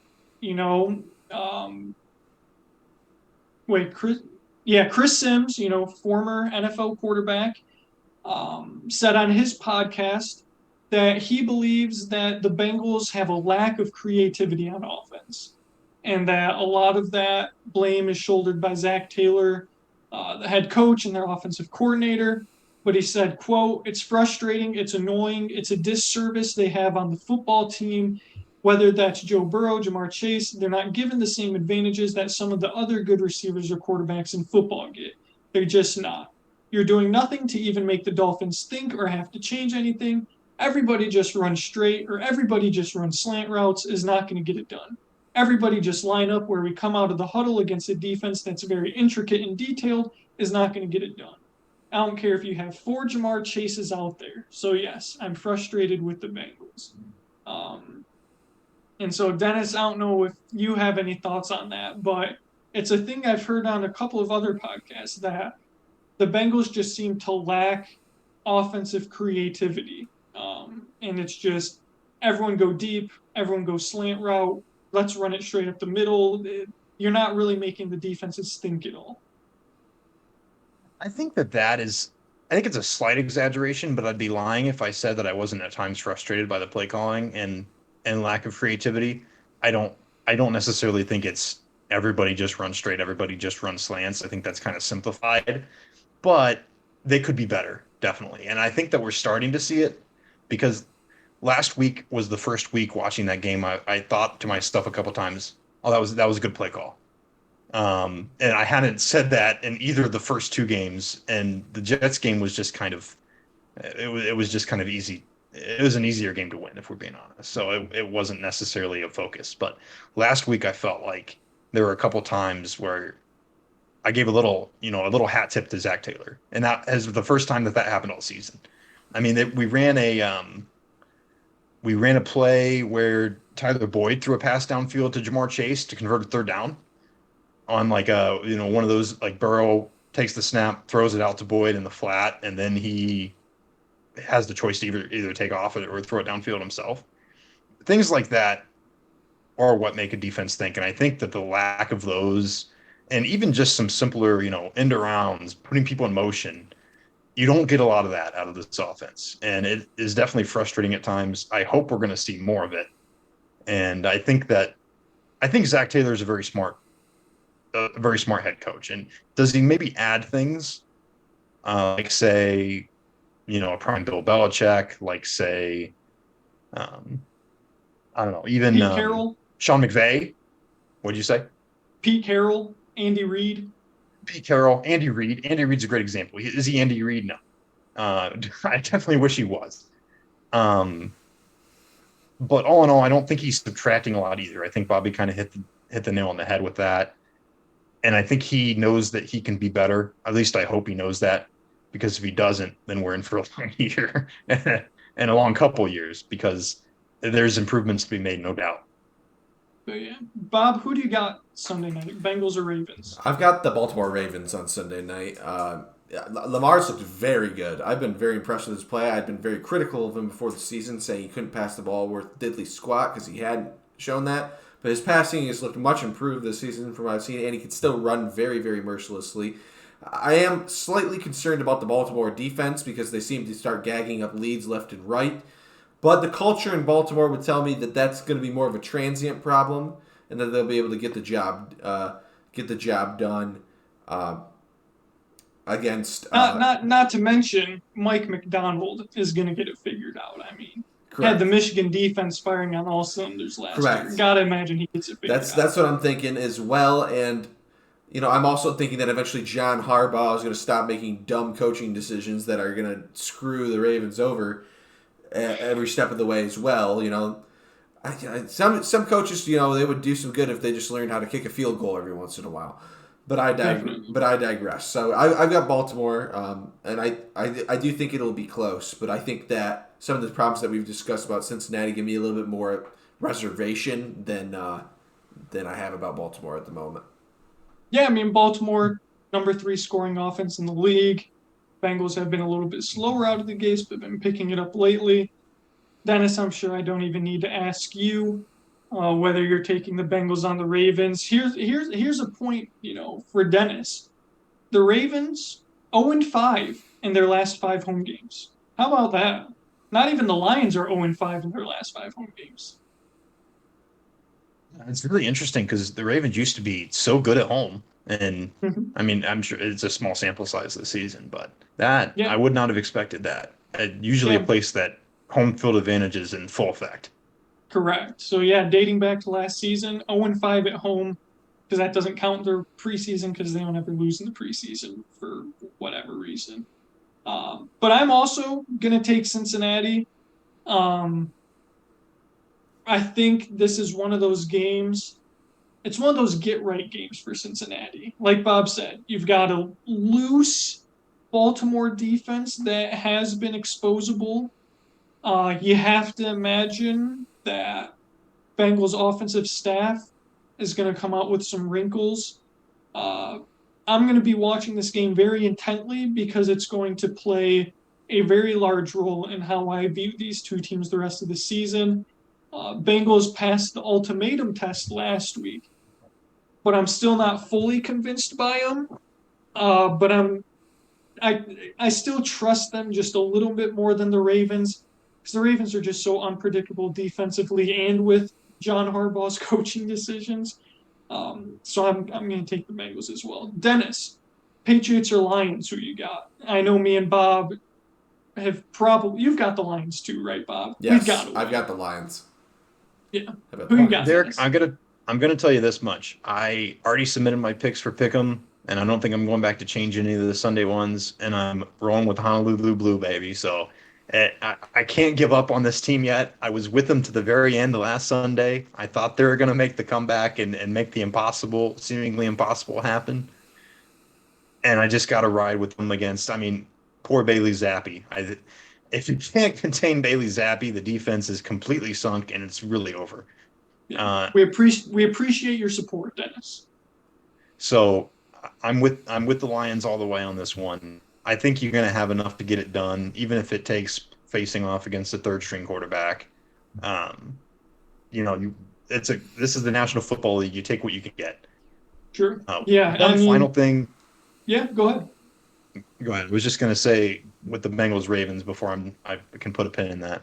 Chris Sims, former NFL quarterback, said on his podcast that he believes that the Bengals have a lack of creativity on offense, and that a lot of that blame is shouldered by Zach Taylor, the head coach and their offensive coordinator. But he said, quote, "It's frustrating, it's annoying, it's a disservice they have on the football team. Whether that's Joe Burrow, Jamar Chase, they're not given the same advantages that some of the other good receivers or quarterbacks in football get. They're just not. You're doing nothing to even make the Dolphins think or have to change anything. Everybody just runs straight or everybody just runs slant routes is not going to get it done. Everybody just line up where we come out of the huddle against a defense that's very intricate and detailed is not going to get it done. I don't care if you have 4 Jamar Chases out there. So, yes, I'm frustrated with the Bengals." And so, Dennis, I don't know if you have any thoughts on that, but it's a thing I've heard on a couple of other podcasts that the Bengals just seem to lack offensive creativity. And it's just everyone go deep, everyone go slant route, let's run it straight up the middle. You're not really making the defenses think at all. I think I think it's a slight exaggeration, but I'd be lying if I said that I wasn't at times frustrated by the play calling and lack of creativity. I don't necessarily think it's everybody just runs straight, everybody just runs slants. I think that's kind of simplified, but they could be better, definitely. And I think that we're starting to see it because last week was the first week watching that game. I thought to myself a couple times, oh, that was a good play call. And I hadn't said that in either of the first 2 games, and the Jets game was just kind of, it was just kind of easy. It was an easier game to win, if we're being honest. So it wasn't necessarily a focus. But last week, I felt like there were a couple times where I gave a little hat tip to Zach Taylor, and that is the first time that happened all season. I mean, we ran a play where Tyler Boyd threw a pass downfield to Jamar Chase to convert a 3rd down on like one of those, like Burrow takes the snap, throws it out to Boyd in the flat, and then he has the choice to either take off or throw it downfield himself. Things like that are what make a defense think. And I think that the lack of those, and even just some simpler, end arounds, putting people in motion, you don't get a lot of that out of this offense. And it is definitely frustrating at times. I hope we're going to see more of it. And I think Zach Taylor is a very smart head coach. And does he maybe add things like, say, a prime Bill Belichick, like, say, I don't know, even Pete Carroll, Sean McVay? What'd you say? Pete Carroll, Andy Reid. Pete Carroll, Andy Reid. Andy Reid's a great example. Is he Andy Reid? No. I definitely wish he was. But all in all, I don't think he's subtracting a lot either. I think Bobby kind of hit the nail on the head with that. And I think he knows that he can be better. At least I hope he knows that. Because if he doesn't, then we're in for a long year and a long couple years, because there's improvements to be made, no doubt. But yeah. Bob, who do you got Sunday night? Bengals or Ravens? I've got the Baltimore Ravens on Sunday night. Yeah, Lamar's looked very good. I've been very impressed with his play. I'd been very critical of him before the season, saying he couldn't pass the ball worth diddly squat because he hadn't shown that. But his passing has looked much improved this season from what I've seen, and he can still run very, very mercilessly. I am slightly concerned about the Baltimore defense because they seem to start gagging up leads left and right. But the culture in Baltimore would tell me that that's going to be more of a transient problem, and that they'll be able to get the job done against. Not to mention Mike McDonald is going to get it figured out. I mean, Correct. had the Michigan defense firing on all cylinders last year. Gotta imagine he gets it figured out. That's what I'm thinking as well, and I'm also thinking that eventually John Harbaugh is going to stop making dumb coaching decisions that are going to screw the Ravens over every step of the way as well. Some coaches, they would do some good if they just learned how to kick a field goal every once in a while. But I digress. So I've got Baltimore, and I do think it'll be close. But I think that some of the problems that we've discussed about Cincinnati give me a little bit more reservation than I have about Baltimore at the moment. Yeah, I mean, Baltimore, number 3 scoring offense in the league. Bengals have been a little bit slower out of the gates, but been picking it up lately. Dennis, I'm sure I don't even need to ask you whether you're taking the Bengals on the Ravens. Here's a point, for Dennis. The Ravens 0-5 in their last 5 home games. How about that? Not even the Lions are 0-5 in their last 5 home games. It's really interesting because the Ravens used to be so good at home. And I mean, I'm sure it's a small sample size this season, but I would not have expected that. Usually a place that home field advantage is in full effect. Correct. So, dating back to last season, 0-5 at home, because that doesn't count their preseason because they don't ever lose in the preseason for whatever reason. But I'm also going to take Cincinnati. I think this is one of those games. It's one of those get-right games for Cincinnati. Like Bob said, you've got a loose Baltimore defense that has been exposable. You have to imagine that Bengals offensive staff is going to come out with some wrinkles. I'm going to be watching this game very intently because it's going to play a very large role in how I view these two teams the rest of the season. Bengals passed the ultimatum test last week, but I'm still not fully convinced by them. But I still trust them just a little bit more than the Ravens, because the Ravens are just so unpredictable defensively and with John Harbaugh's coaching decisions. So I'm going to take the Bengals as well. Dennis, Patriots or Lions, who you got? I know me and Bob have you've got the Lions too, right, Bob? Yes, I've got the Lions. Yeah. Who you got? Derek, I'm gonna tell you this much. I already submitted my picks for Pick'em, and I don't think I'm going back to change any of the Sunday ones. And I'm rolling with Honolulu Blue, baby. So I can't give up on this team yet. I was with them to the very end last Sunday. I thought they were going to make the comeback and make the seemingly impossible happen. And I just got to ride with them against, poor Bailey Zappi. If you can't contain Bailey Zappi, the defense is completely sunk and it's really over. Yeah. We appreciate your support, Dennis. So I'm with the Lions all the way on this one. I think you're going to have enough to get it done, even if it takes facing off against a third-string quarterback. This is the National Football League. You take what you can get. Sure. Final thing. Yeah, go ahead. Go ahead. I was just going to say with the Bengals Ravens before I can put a pin in that.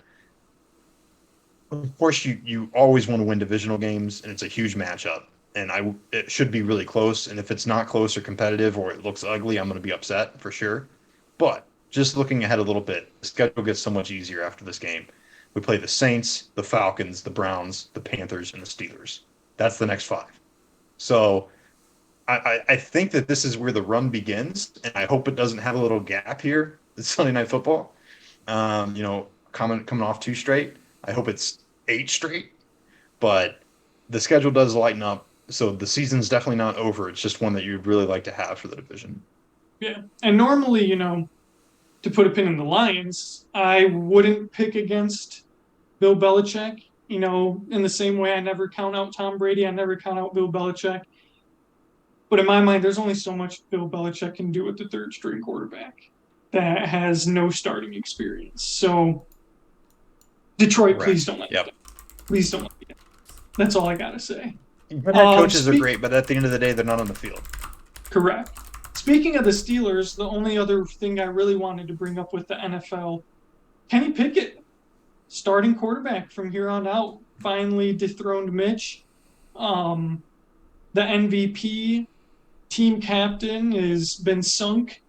Of course, you always want to win divisional games, and it's a huge matchup. And it should be really close. And if it's not close or competitive or it looks ugly, I'm going to be upset for sure. But just looking ahead a little bit, the schedule gets so much easier after this game. We play the Saints, the Falcons, the Browns, the Panthers, and the Steelers. That's the next 5. So I think that this is where the run begins, and I hope it doesn't have a little gap here. It's Sunday Night Football. Coming off 2 straight. I hope it's 8 straight. But the schedule does lighten up. So the season's definitely not over. It's just one that you'd really like to have for the division. Yeah. And normally, to put a pin in the Lions, I wouldn't pick against Bill Belichick. In the same way I never count out Tom Brady, I never count out Bill Belichick. But in my mind, there's only so much Bill Belichick can do with the third string quarterback that has no starting experience. So, Detroit, Correct. please don't let me Yep. down. Please don't let me down. That's all I got to say. Good head coaches are great, but at the end of the day, they're not on the field. Correct. Speaking of the Steelers, the only other thing I really wanted to bring up with the NFL, Kenny Pickett, starting quarterback from here on out, finally dethroned Mitch. The MVP team captain has been sunk,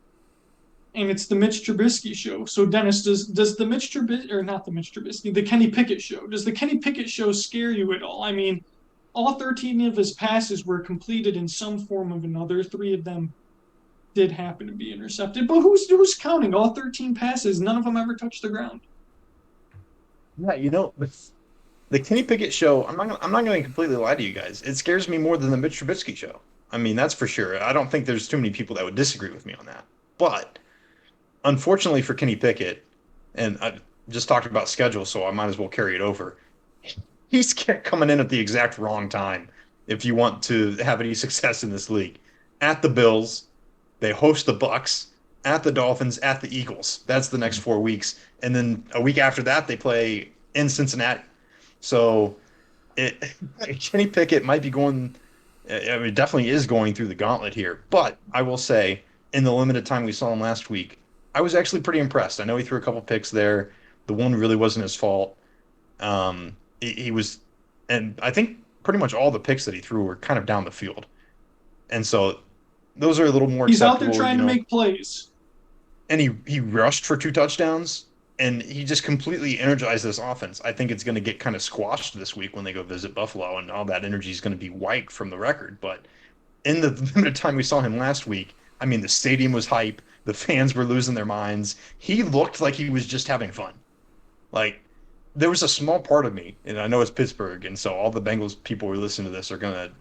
and it's the Mitch Trubisky show. So Dennis, does the Mitch Trubisky, or not the Mitch Trubisky, the Kenny Pickett show, does the Kenny Pickett show scare you at all? I mean, all 13 of his passes were completed in some form of another. 3 of them did happen to be intercepted, but who's counting all 13 passes? None of them ever touched the ground. Yeah, the Kenny Pickett show. I'm not going to completely lie to you guys. It scares me more than the Mitch Trubisky show. I mean, that's for sure. I don't think there's too many people that would disagree with me on that. But unfortunately for Kenny Pickett, and I just talked about schedule, so I might as well carry it over. He's coming in at the exact wrong time if you want to have any success in this league. At the Bills, they host the Bucks, at the Dolphins, at the Eagles. That's the next 4 weeks. And then a week after that, they play in Cincinnati. So Kenny Pickett might be going – I mean, definitely is going through the gauntlet here. But I will say, in the limited time we saw him last week, I was actually pretty impressed. I know he threw a couple picks there. The one really wasn't his fault. He was – and I think pretty much all the picks that he threw were kind of down the field. And so those are a little more He's acceptable. out there trying to make plays. And he rushed for 2 touchdowns, and he just completely energized this offense. I think it's going to get kind of squashed this week when they go visit Buffalo, and all that energy is going to be wiped from the record. But in the limited time we saw him last week, I mean, the stadium was hype. The fans were losing their minds. He looked like he was just having fun. Like, there was a small part of me, and I know it's Pittsburgh, and so all the Bengals people who listen to this are going to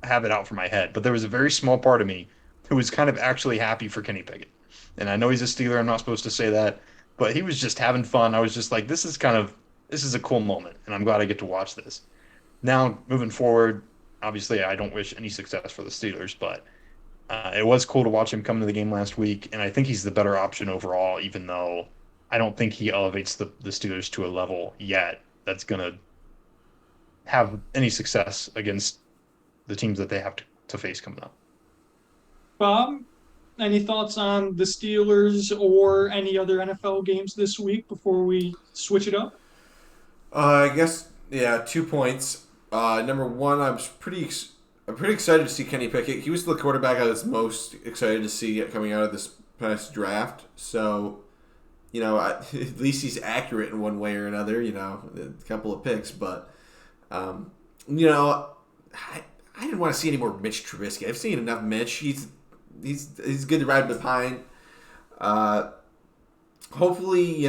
have it out for my head. But there was a very small part of me who was kind of actually happy for Kenny Pickett. And I know he's a Steeler. I'm not supposed to say that. But he was just having fun. I was just like, this is a cool moment, and I'm glad I get to watch this. Now, moving forward, obviously I don't wish any success for the Steelers, but it was cool to watch him come to the game last week, and I think he's the better option overall, even though I don't think he elevates the Steelers to a level yet that's going to have any success against the teams that they have to face coming up. Bob, any thoughts on the Steelers or any other NFL games this week before we switch it up? I guess, yeah, 2 points. Number one, I'm pretty excited to see Kenny Pickett. He was the quarterback I was most excited to see coming out of this past draft. So, at least he's accurate in one way or another, a couple of picks. But, I didn't want to see any more Mitch Trubisky. I've seen enough Mitch. He's good to ride behind. Hopefully,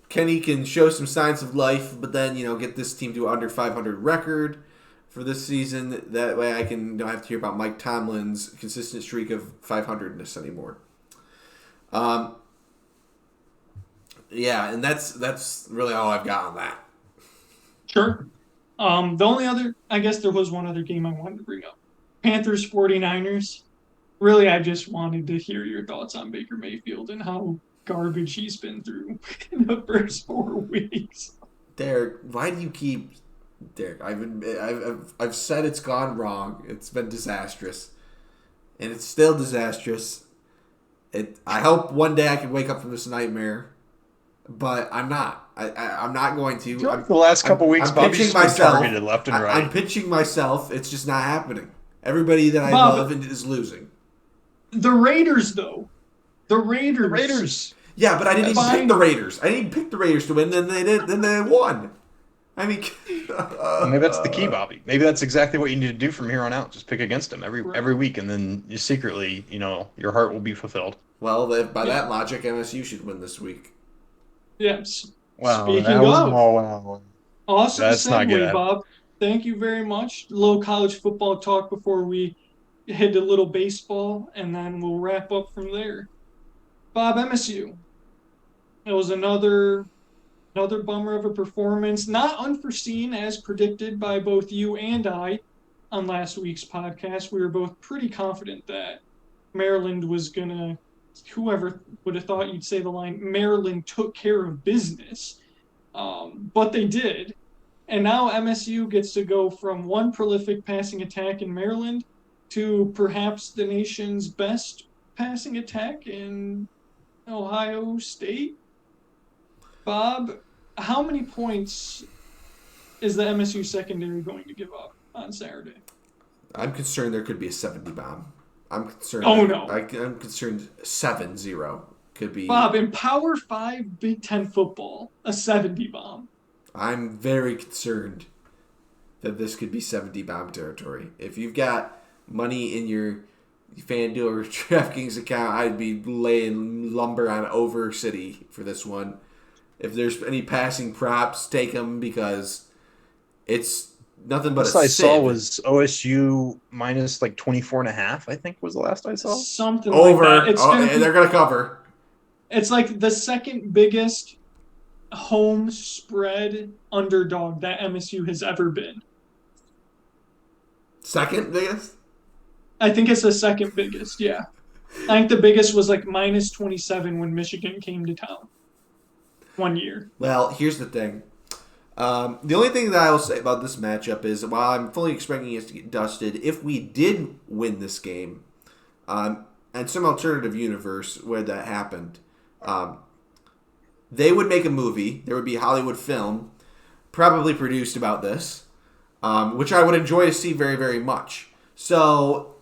Kenny can show some signs of life, but then, get this team to under 500 record for this season. That way I don't have to hear about Mike Tomlin's consistent streak of 500ness anymore. Yeah, and that's really all I've got on that. Sure. The only other, I guess there was one other game I wanted to bring up. Panthers 49ers. Really, I just wanted to hear your thoughts on Baker Mayfield and how garbage he's been through in the first 4 weeks. Derek, why do you keep Derek? I've said it's gone wrong. It's been disastrous, and it's still disastrous. I hope one day I can wake up from this nightmare, but I'm not. I'm not going to. The last couple weeks, Bobby's been targeted left and right. I'm pitching myself. It's just not happening. Everybody that I love is losing. The Raiders, though. The Raiders. Yeah, but I didn't even pick the Raiders. I didn't even pick the Raiders to win. Then they won. I mean, maybe that's the key, Bobby. Maybe that's exactly what you need to do from here on out. Just pick against them every week, and then you secretly, your heart will be fulfilled. Well, by that logic, MSU should win this week. Yes. Wow. Speaking of, wow. Awesome That's not segue, good. Bob. Thank you very much. A little college football talk before we hit a little baseball, and then we'll wrap up from there. Bob, MSU. It was another bummer of a performance, not unforeseen as predicted by both you and I. on last week's podcast, we were both pretty confident that Maryland was going to, whoever would have thought you'd say the line, Maryland took care of business. But they did. And now MSU gets to go from one prolific passing attack in Maryland to perhaps the nation's best passing attack in Ohio State. Bob, how many points is the MSU secondary going to give up on Saturday? I'm concerned there could be a 70 bomb. I'm concerned. Oh, no. I'm concerned 7-0 could be. Bob, in Power 5 Big Ten football, a 70 bomb. I'm very concerned that this could be 70 bomb territory. If you've got money in your FanDuel or DraftKings account, I'd be laying lumber on over City for this one. If there's any passing props, take them because it's nothing but last I saw was OSU minus like 24.5, I think was the last I saw. Something over. Like that. They're going to cover. It's like the second biggest home spread underdog that MSU has ever been. Second biggest? I think it's the second biggest, yeah. I think the biggest was like minus 27 when Michigan came to town. 1 year. Well, here's the thing. The only thing that I will say about this matchup is, while I'm fully expecting us to get dusted, if we did win this game, and some alternative universe where that happened, they would make a movie. There would be a Hollywood film, probably produced about this, which I would enjoy to see very, very much. So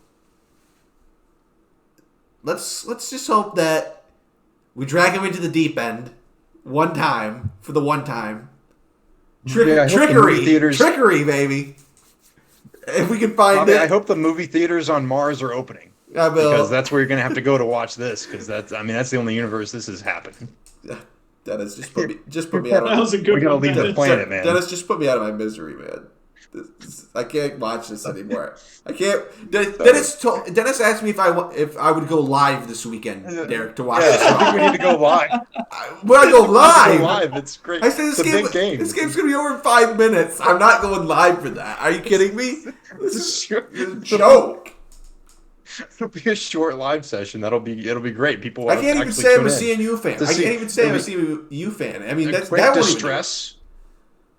let's just hope that we drag him into the deep end one time for the one time. Trickery, baby. If we can find it. I hope the movie theaters on Mars are opening. Because that's where you're going to have to go to watch this. Because that's the only universe this is happening. Dennis, just put me out of. That was a good We're going one. to leave the planet, man. Dennis, just put me out of my misery, man. I can't watch this anymore. I can't. Dennis asked me if I would go live this weekend, Derek, to watch this. I think we need to go live. When I go live, it's great. I say this game's going to be over in 5 minutes. I'm not going live for that. Are you kidding me? This is a joke. It'll be a short live session. It'll be great. People. I can't even say I'm a CNU fan. I can't even say I'm a CNU fan. I mean, that's that distress.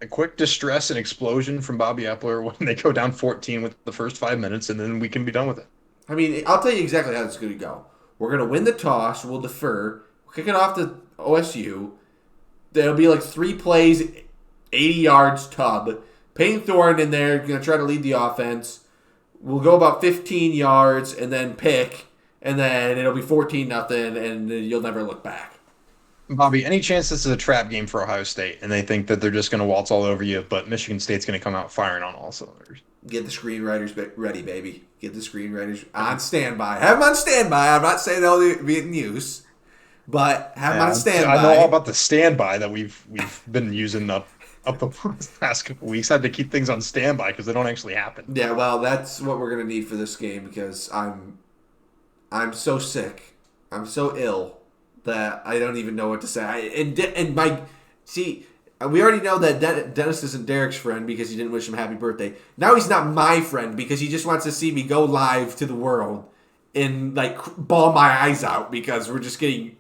A quick distress and explosion from Bobby Epler when they go down 14 with the first 5 minutes, and then we can be done with it. I mean, I'll tell you exactly how it's going to go. We're going to win the toss. We'll defer. We'll kick it off to OSU. There'll be like 3 plays, 80 yards tub. Payne Thorne in there, going to try to lead the offense. We'll go about 15 yards and then pick, and then it'll be 14-0, and you'll never look back. Bobby, any chance this is a trap game for Ohio State and they think that they're just going to waltz all over you, but Michigan State's going to come out firing on all cylinders? Get the screenwriters ready, baby. Get the screenwriters on standby. Have them on standby. I'm not saying they'll be in use, but have them on standby. I know all about the standby that we've been using up the past couple weeks. I had to keep things on standby because they don't actually happen. Yeah, well, that's what we're going to need for this game because I'm so sick. I'm so ill that I don't even know what to say. We already know that Dennis isn't Derek's friend because he didn't wish him happy birthday. Now he's not my friend because he just wants to see me go live to the world and bawl my eyes out because we're just getting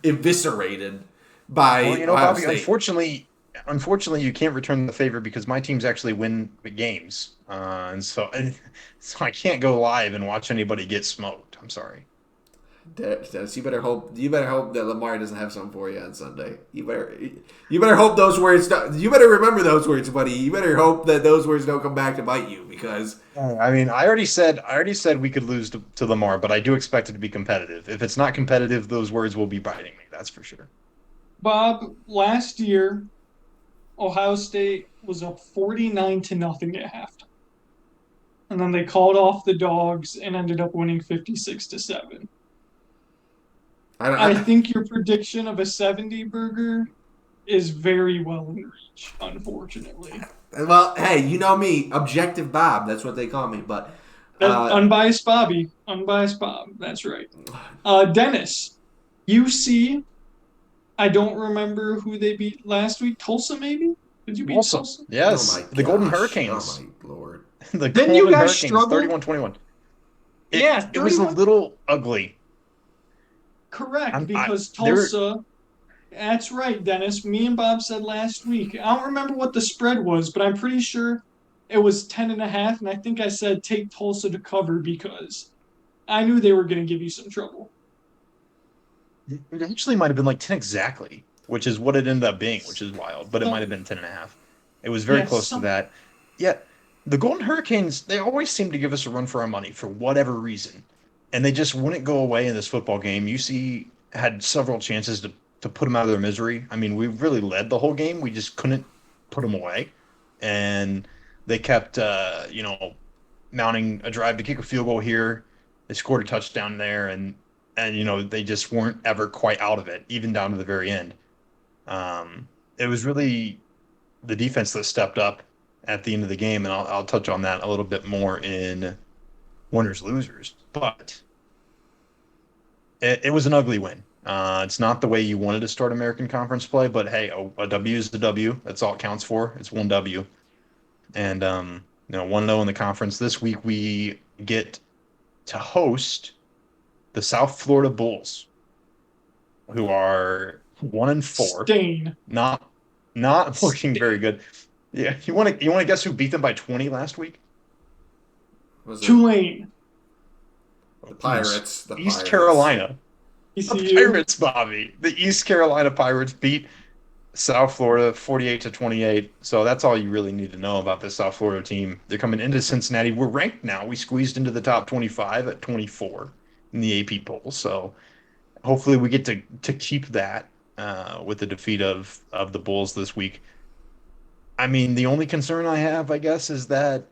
eviscerated by Ohio Bobby, State. Unfortunately, you can't return the favor because my teams actually win the games, and so I can't go live and watch anybody get smoked. I'm sorry. Dennis, you better hope that Lamar doesn't have something for you on Sunday. You better hope those words. You better remember those words, buddy. You better hope that those words don't come back to bite you because. I mean, I already said we could lose to Lamar, but I do expect it to be competitive. If it's not competitive, those words will be biting me. That's for sure. Bob, last year, Ohio State was up 49-0 at halftime, and then they called off the dogs and ended up winning 56-7. I think your prediction of a 70 burger is very well in reach, unfortunately. Well, hey, you know me, Objective Bob. That's what they call me. But Unbiased Bobby. Unbiased Bob. That's right. Dennis, UC, I don't remember who they beat last week. Tulsa, maybe? Did you beat Tulsa? Yes. Oh my the Golden gosh. Hurricanes. Oh, my Lord. The Didn't you Coleman guys Hurricanes, struggle? 31-21. Yeah, It was a 31. little ugly. Correct, I'm I because there Tulsa. That's right, Dennis. Me and Bob said last week. I don't remember what the spread was, but I'm pretty sure it was 10.5, and I think I said take Tulsa to cover because I knew they were going to give you some trouble. It actually might have been like 10 exactly, which is what it ended up being, which is wild, but it might So, have been 10.5. It was very yeah, close to that. Yeah, the Golden Hurricanes, they always seem to give us a run for our money for whatever reason. And they just wouldn't go away in this football game. UC had several chances to put them out of their misery. I mean, we really led the whole game. We just couldn't put them away. And they kept, mounting a drive to kick a field goal here. They scored a touchdown there, and they just weren't ever quite out of it, even down to the very end. It was really the defense that stepped up at the end of the game, and I'll touch on that a little bit more in winners losers. But it was an ugly win. It's not the way you wanted to start American Conference play, but hey, a W is a W. That's all it counts for. It's one W, and 1-0 in the conference. This week we get to host the South Florida Bulls, who are 1-4, Stain. not looking very good. Yeah, you want to guess who beat them by 20 last week? Was it Tulane. the Pirates? The East Pirates. Carolina. The ECU. Pirates, Bobby. The East Carolina Pirates beat South Florida 48-28. So that's all you really need to know about this South Florida team. They're coming into Cincinnati. We're ranked now. We squeezed into the top 25 at 24 in the AP poll. So hopefully we get to keep that with the defeat of the Bulls this week. I mean, the only concern I have, I guess, is that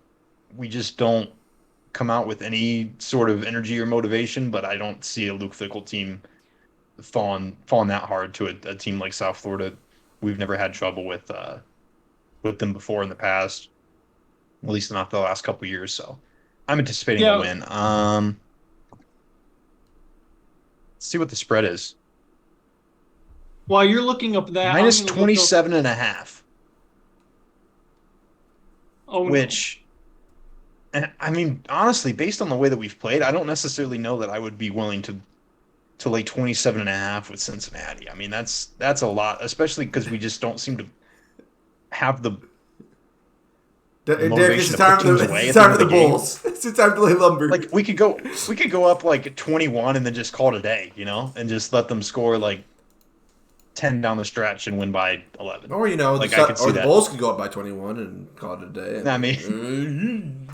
we just don't come out with any sort of energy or motivation, but I don't see a Luke Fickell team falling that hard to a team like South Florida. We've never had trouble with them before in the past, at least not the last couple of years. So I'm anticipating a win. Let's see what the spread is. While you're looking up that, Minus I'm gonna look up, 27.5. oh, Which, and I mean, honestly, based on the way that we've played, I don't necessarily know that I would be willing to lay 27.5 with Cincinnati. I mean, that's a lot, especially because we just don't seem to have the motivation It's to put teams away at the end of the game. Bulls. It's time to lay lumber. Like we could go up like 21 and then just call it a day, and just let them score like 10 down the stretch and win by 11. Or like I could see the that. Bulls could go up by 21 and call it a day. I mean,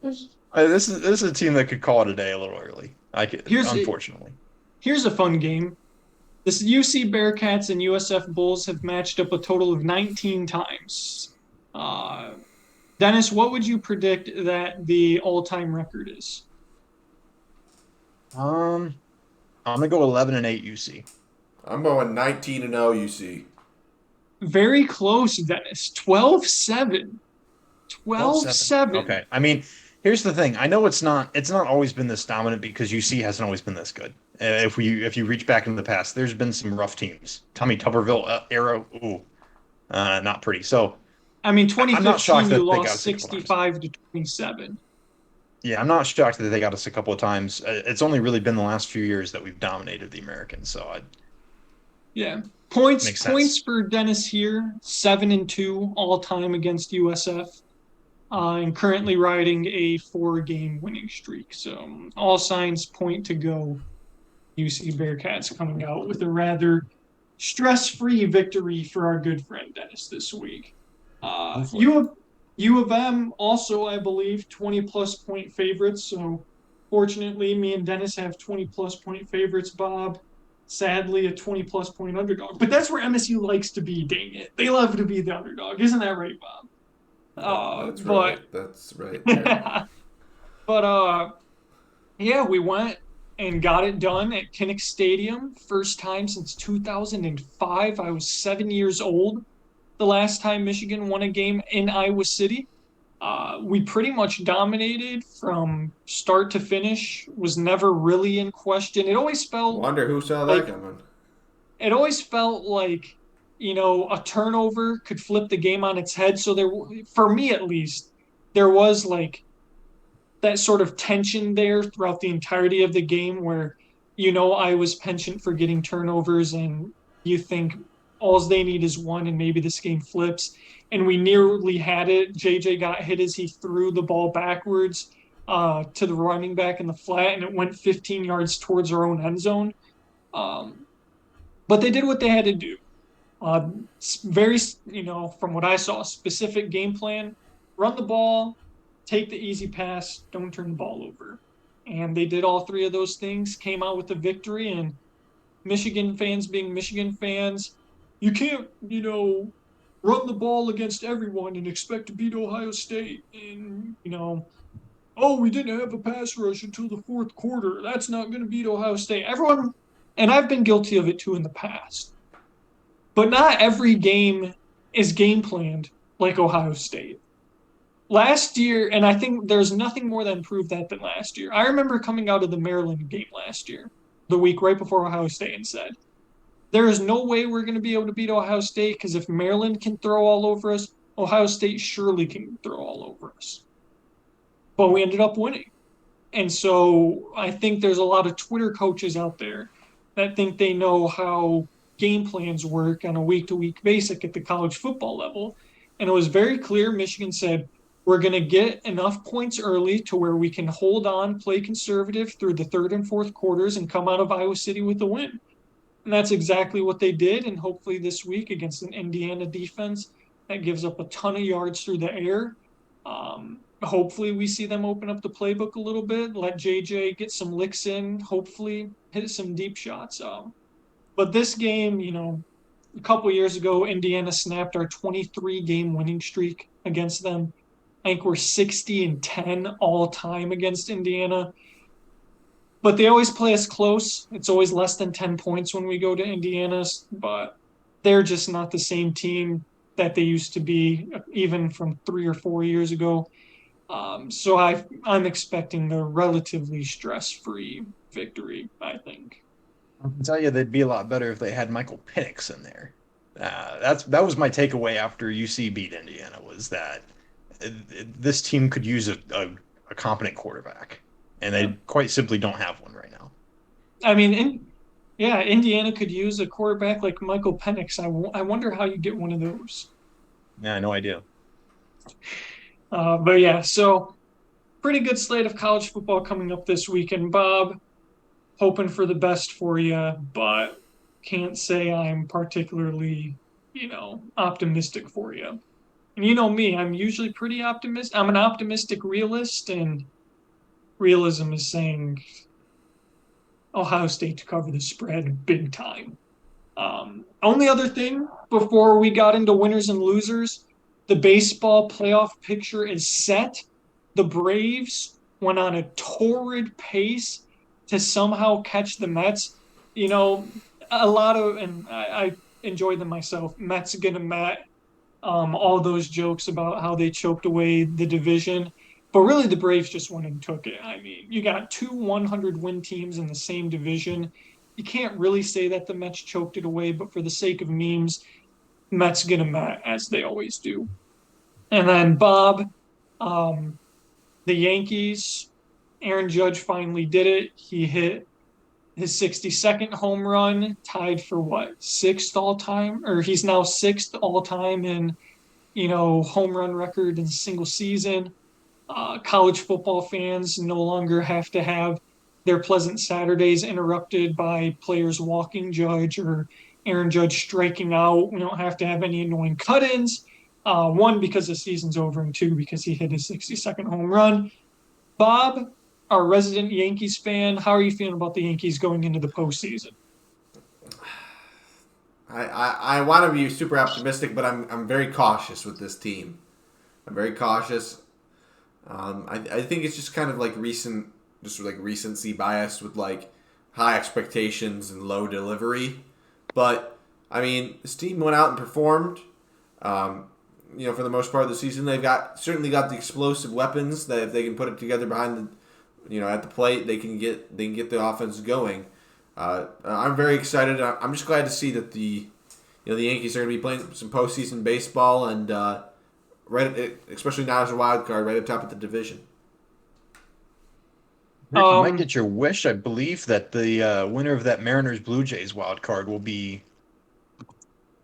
this is a team that could call it a day a little early. Unfortunately. Here's a fun game. The UC Bearcats and USF Bulls have matched up a total of 19 times. Dennis, what would you predict that the all-time record is? I'm gonna go 11-8 UC. I'm going 19-0 UC. Very close, Dennis. 12-7. 12-7. Okay. I mean, here's the thing. I know it's not always been this dominant because UC hasn't always been this good. If you reach back into the past, there's been some rough teams. Tommy Tuberville era, not pretty. So I mean, I'm not 2015 shocked that you they got lost us 65-27. Yeah, I'm not shocked that they got us a couple of times. It's only really been the last few years that we've dominated the Americans. So Yeah. Points Makes sense. for Dennis here, 7-2 all time against USF. And currently riding a 4-game winning streak. So all signs point to go UC Bearcats coming out with a rather stress-free victory for our good friend Dennis this week. U of M also, I believe, 20-plus point favorites. So fortunately, me and Dennis have 20-plus point favorites, Bob. Sadly, a 20-plus point underdog. But that's where MSU likes to be, dang it. They love to be the underdog. Isn't that right, Bob? That's right. Yeah. But yeah, we went and got it done at Kinnick Stadium. First time since 2005. I was 7 years old the last time Michigan won a game in Iowa City. We pretty much dominated from start to finish. Was never really in question. It always felt Wonder who saw like that coming. It always felt like a turnover could flip the game on its head. So for me at least, there was like that sort of tension there throughout the entirety of the game where, I was penchant for getting turnovers and you think all they need is one and maybe this game flips. And we nearly had it. JJ got hit as he threw the ball backwards to the running back in the flat, and it went 15 yards towards our own end zone. Um, but they did what they had to do. Very, from what I saw, specific game plan: run the ball, take the easy pass, don't turn the ball over. And they did all three of those things, came out with a victory. And Michigan fans being Michigan fans, you can't, run the ball against everyone and expect to beat Ohio State. And, oh, we didn't have a pass rush until the fourth quarter. That's not going to beat Ohio State. Everyone, and I've been guilty of it too in the past, but not every game is game planned like Ohio State. Last year, and I think there's nothing more that improved that than last year. I remember coming out of the Maryland game last year, the week right before Ohio State, and said, there is no way we're going to be able to beat Ohio State because if Maryland can throw all over us, Ohio State surely can throw all over us. But we ended up winning. And so I think there's a lot of Twitter coaches out there that think they know how game plans work on a week-to-week basis at the college football level. And it was very clear Michigan said, we're going to get enough points early to where we can hold on, play conservative through the third and fourth quarters, and come out of Iowa City with a win. And that's exactly what they did. And hopefully this week against an Indiana defense that gives up a ton of yards through the air, hopefully we see them open up the playbook a little bit, let JJ get some licks in, hopefully hit some deep shots. But this game, a couple years ago, Indiana snapped our 23-game winning streak against them. I think we're 60-10 all time against Indiana. But they always play us close. It's always less than 10 points when we go to Indiana, but they're just not the same team that they used to be, even from 3 or 4 years ago. So I'm expecting a relatively stress-free victory, I think. I can tell you they'd be a lot better if they had Michael Penix in there. That was my takeaway after UC beat Indiana, was that this team could use a competent quarterback, and they quite simply don't have one right now. I mean, Indiana could use a quarterback like Michael Penix. I wonder how you get one of those. Yeah, no idea. But yeah, so pretty good slate of college football coming up this weekend, Bob. Hoping for the best for you, but can't say I'm particularly, optimistic for you. And you know me, I'm usually pretty optimistic. I'm an optimistic realist, and realism is saying Ohio State to cover the spread big time. Only other thing before we got into winners and losers, the baseball playoff picture is set. The Braves went on a torrid pace to somehow catch the Mets. A lot of, and I enjoyed them myself, Mets gonna Met, all those jokes about how they choked away the division. But really, the Braves just went and took it. I mean, you got two 100-win teams in the same division. You can't really say that the Mets choked it away, but for the sake of memes, Mets gonna Met, as they always do. And then Bob, the Yankees, Aaron Judge finally did it. He hit his 62nd home run, tied for sixth all time, or he's now sixth all time in, home run record in a single season. College football fans no longer have to have their pleasant Saturdays interrupted by players walking Judge or Aaron Judge striking out. We don't have to have any annoying cut-ins. One, because the season's over, and two, because he hit his 62nd home run. Bob, our resident Yankees fan, how are you feeling about the Yankees going into the postseason? I want to be super optimistic, but I'm very cautious with this team. I'm very cautious. I think it's just kind of like recency bias with like high expectations and low delivery. But I mean, this team went out and performed. For the most part of the season, they've certainly got the explosive weapons that if they can put it together behind at the plate, they can get the offense going. I'm very excited. I'm just glad to see that the Yankees are going to be playing some postseason baseball and especially not as a wild card, right up top of the division. Rick, you might get your wish. I believe that the winner of that Mariners Blue Jays wild card will be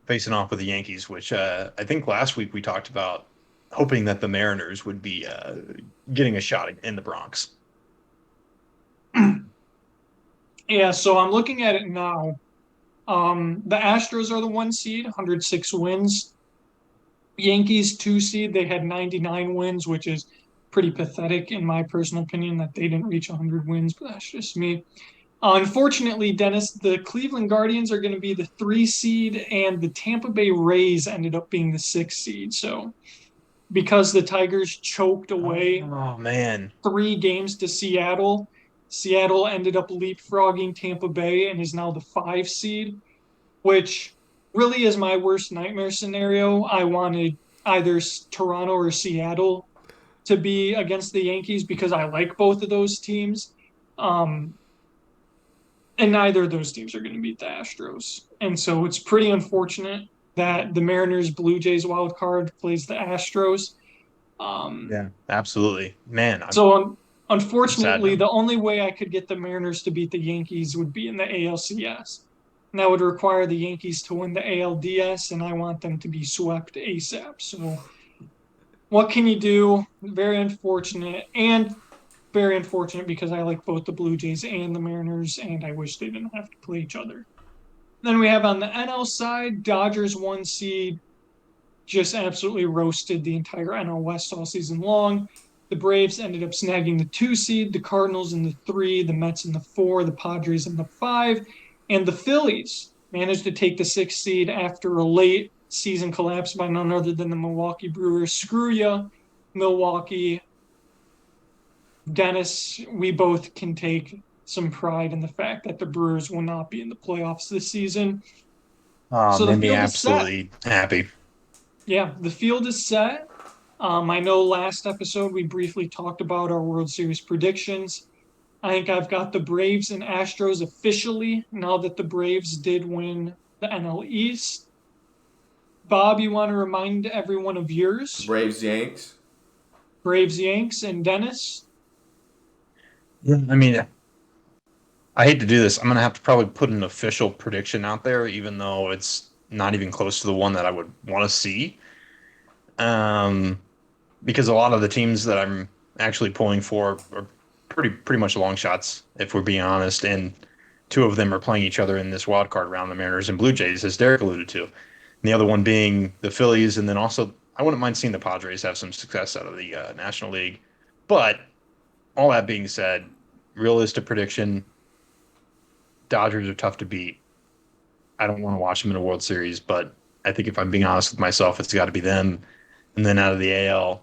facing off with the Yankees, which I think last week we talked about hoping that the Mariners would be getting a shot in the Bronx. Yeah, so I'm looking at it now. The Astros are the 1 seed, 106 wins. Yankees 2 seed, they had 99 wins, which is pretty pathetic in my personal opinion that they didn't reach 100 wins, but that's just me. Unfortunately, Dennis, the Cleveland Guardians are going to be the 3 seed, and the Tampa Bay Rays ended up being the 6 seed. So, because the Tigers choked away Oh man, 3 games to Seattle, Seattle ended up leapfrogging Tampa Bay and is now the 5 seed, which really is my worst nightmare scenario. I wanted either Toronto or Seattle to be against the Yankees because I like both of those teams. And neither of those teams are going to beat the Astros. And so it's pretty unfortunate that the Mariners Blue Jays wild card plays the Astros. yeah, absolutely, man. Unfortunately, the only way I could get the Mariners to beat the Yankees would be in the ALCS. And that would require the Yankees to win the ALDS, and I want them to be swept ASAP. So what can you do? Very unfortunate. And very unfortunate because I like both the Blue Jays and the Mariners, and I wish they didn't have to play each other. Then we have on the NL side, Dodgers 1 seed, just absolutely roasted the entire NL West all season long. The Braves ended up snagging the 2 seed, the Cardinals in the 3, the Mets in the 4, the Padres in the 5, and the Phillies managed to take the 6th seed after a late season collapse by none other than the Milwaukee Brewers. Screw ya, Milwaukee. Dennis, we both can take some pride in the fact that the Brewers will not be in the playoffs this season. So made me absolutely happy. Yeah, the field is set. I know last episode we briefly talked about our World Series predictions. I think I've got the Braves and Astros officially now that the Braves did win the NL East. Bob, you want to remind everyone of yours? Braves, Yanks. Braves, Yanks, and Dennis? Yeah, I mean, I hate to do this. I'm going to have to probably put an official prediction out there, even though it's not even close to the one that I would want to see. Because a lot of the teams that I'm actually pulling for are pretty much long shots, if we're being honest. And 2 of them are playing each other in this wild card round, the Mariners and Blue Jays, as Derek alluded to. And the other one being the Phillies, and then also I wouldn't mind seeing the Padres have some success out of the National League. But all that being said, realistic prediction, Dodgers are tough to beat. I don't want to watch them in a World Series, but I think if I'm being honest with myself, it's got to be them. And then out of the AL,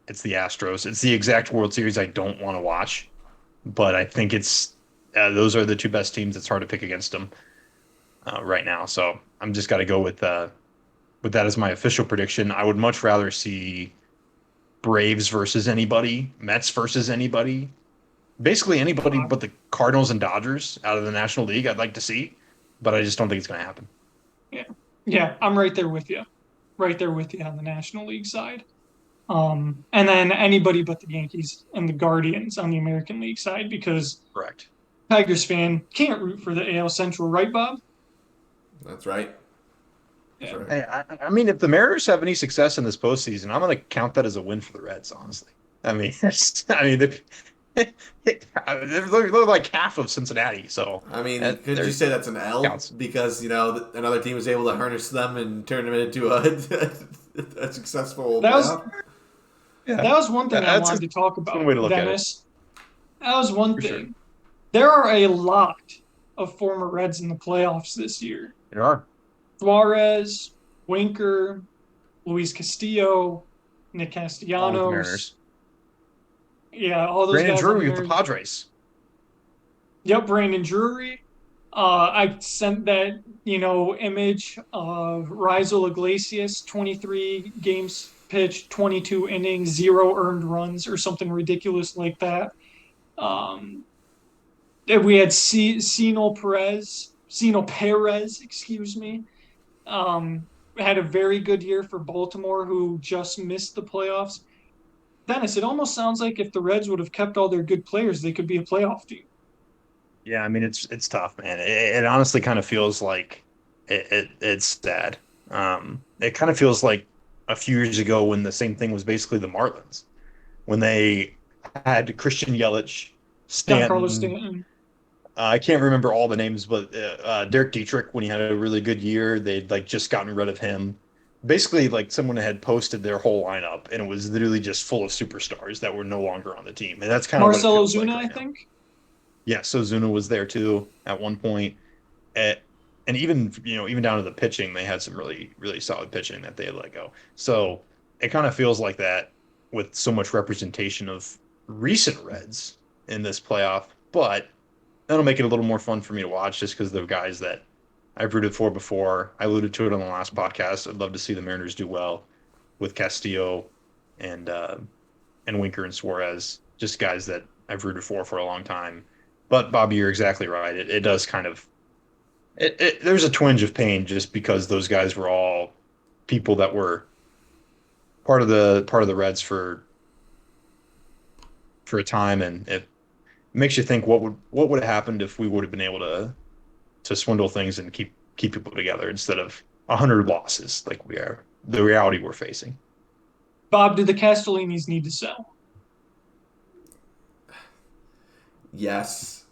it's the Astros. It's the exact World Series I don't want to watch, but I think it's those are the 2 best teams. It's hard to pick against them right now. So I'm just got to go with that as my official prediction. I would much rather see Braves versus anybody, Mets versus anybody, basically anybody but the Cardinals and Dodgers out of the National League. I'd like to see, but I just don't think it's going to happen. Yeah, I'm right there with you. Right there with you on the National League side. And then anybody but the Yankees and the Guardians on the American League side because Correct. Tigers fan can't root for the AL Central, right, Bob? That's right. Yeah. Right. Hey, I mean, if the Mariners have any success in this postseason, I'm going to count that as a win for the Reds, honestly. I mean, they're like half of Cincinnati. So I mean, could you say that's an L counts. because another team was able to harness them and turn them into a successful playoff? That was one thing I wanted to talk about, one way to look Dennis. That was one thing. Sure. There are a lot of former Reds in the playoffs this year. There are. Suarez, Winker, Luis Castillo, Nick All with the Castellanos. Mariners. Yeah, all those Brandon guys. Drury with the Padres. Yep, Brandon Drury. I sent that, image of Rizal Iglesias, 23 games pitched, 22 innings, 0 earned runs, or something ridiculous like that. We had Cino Perez, excuse me. had a very good year for Baltimore, who just missed the playoffs. Dennis, it almost sounds like if the Reds would have kept all their good players, they could be a playoff team. Yeah, I mean it's tough, man. It honestly kind of feels like it's sad. It kind of feels like a few years ago when the same thing was basically the Marlins when they had Christian Yelich, Giancarlo Stanton. Stanton. I can't remember all the names, but Derek Dietrich when he had a really good year, they'd like just gotten rid of him. Basically, like someone had posted their whole lineup, and it was literally just full of superstars that were no longer on the team, and that's kind of what it Marcelo feels Zuna, like I right now. think. Yeah, so Zuna was there too at one point. And even even down to the pitching, they had some really solid pitching that they had let go. So it kind of feels like that with so much representation of recent Reds in this playoff, but that'll make it a little more fun for me to watch just because they're guys that I've rooted for before. I alluded to it on the last podcast. I'd love to see the Mariners do well with Castillo and Winker and Suarez, just guys that I've rooted for a long time. But Bobby, you're exactly right. It does kind of there's a twinge of pain just because those guys were all people that were part of the Reds for a time, and it makes you think what would have happened if we would have been able to swindle things and keep people together instead of 100 losses like we are the reality we're facing. Bob, do the Castellinis need to sell? Yes.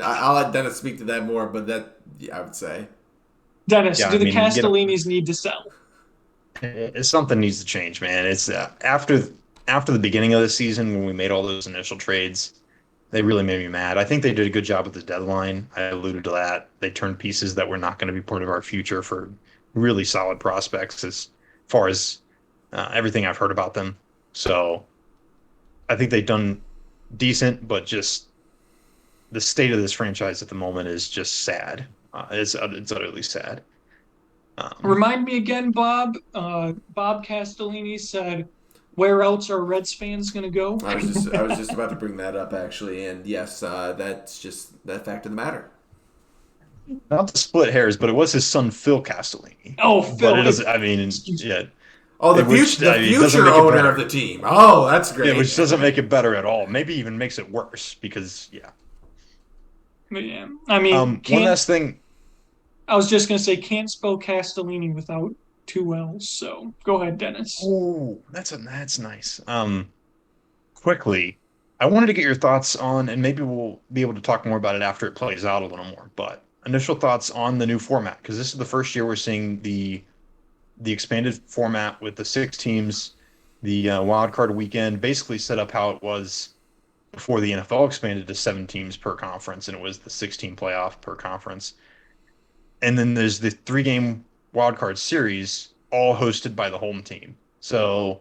I'll let Dennis speak to that more, but that yeah, I would say. Dennis, Yeah, do I the mean, Castellinis need to sell? something needs to change, man. It's after the beginning of the season when we made all those initial trades, they really made me mad. I think they did a good job with the deadline. I alluded to that. They turned pieces that were not going to be part of our future for really solid prospects as far as everything I've heard about them. So I think they've done decent, but just the state of this franchise at the moment is just sad. It's utterly sad. Um, Remind me again, Bob. Bob Castellini said, "Where else are Reds fans going to go?" I was just about to bring that up actually, and yes, that's just that fact of the matter. Not to split hairs, but it was his son Phil Castellini. Oh, But it Phil. doesn't. I mean, Excuse me. yeah, Oh, the future, which the I mean, doesn't future make it owner of better. the team. Oh, that's Yeah, great. which doesn't make it better at all. Maybe even makes it worse because yeah. But yeah, I mean, One can't. last thing. I was just going to say, can't spell Castellini without two L's. So go ahead, Dennis. Oh, that's nice. Quickly, I wanted to get your thoughts on, and maybe we'll be able to talk more about it after it plays out a little more. But initial thoughts on the new format because this is the first year we're seeing the expanded format with the 6 teams, the wild card weekend, basically set up how it was before the NFL expanded to 7 teams per conference, and it was the 16 playoff per conference. And then there's the 3 game wild card series, all hosted by the home team. So,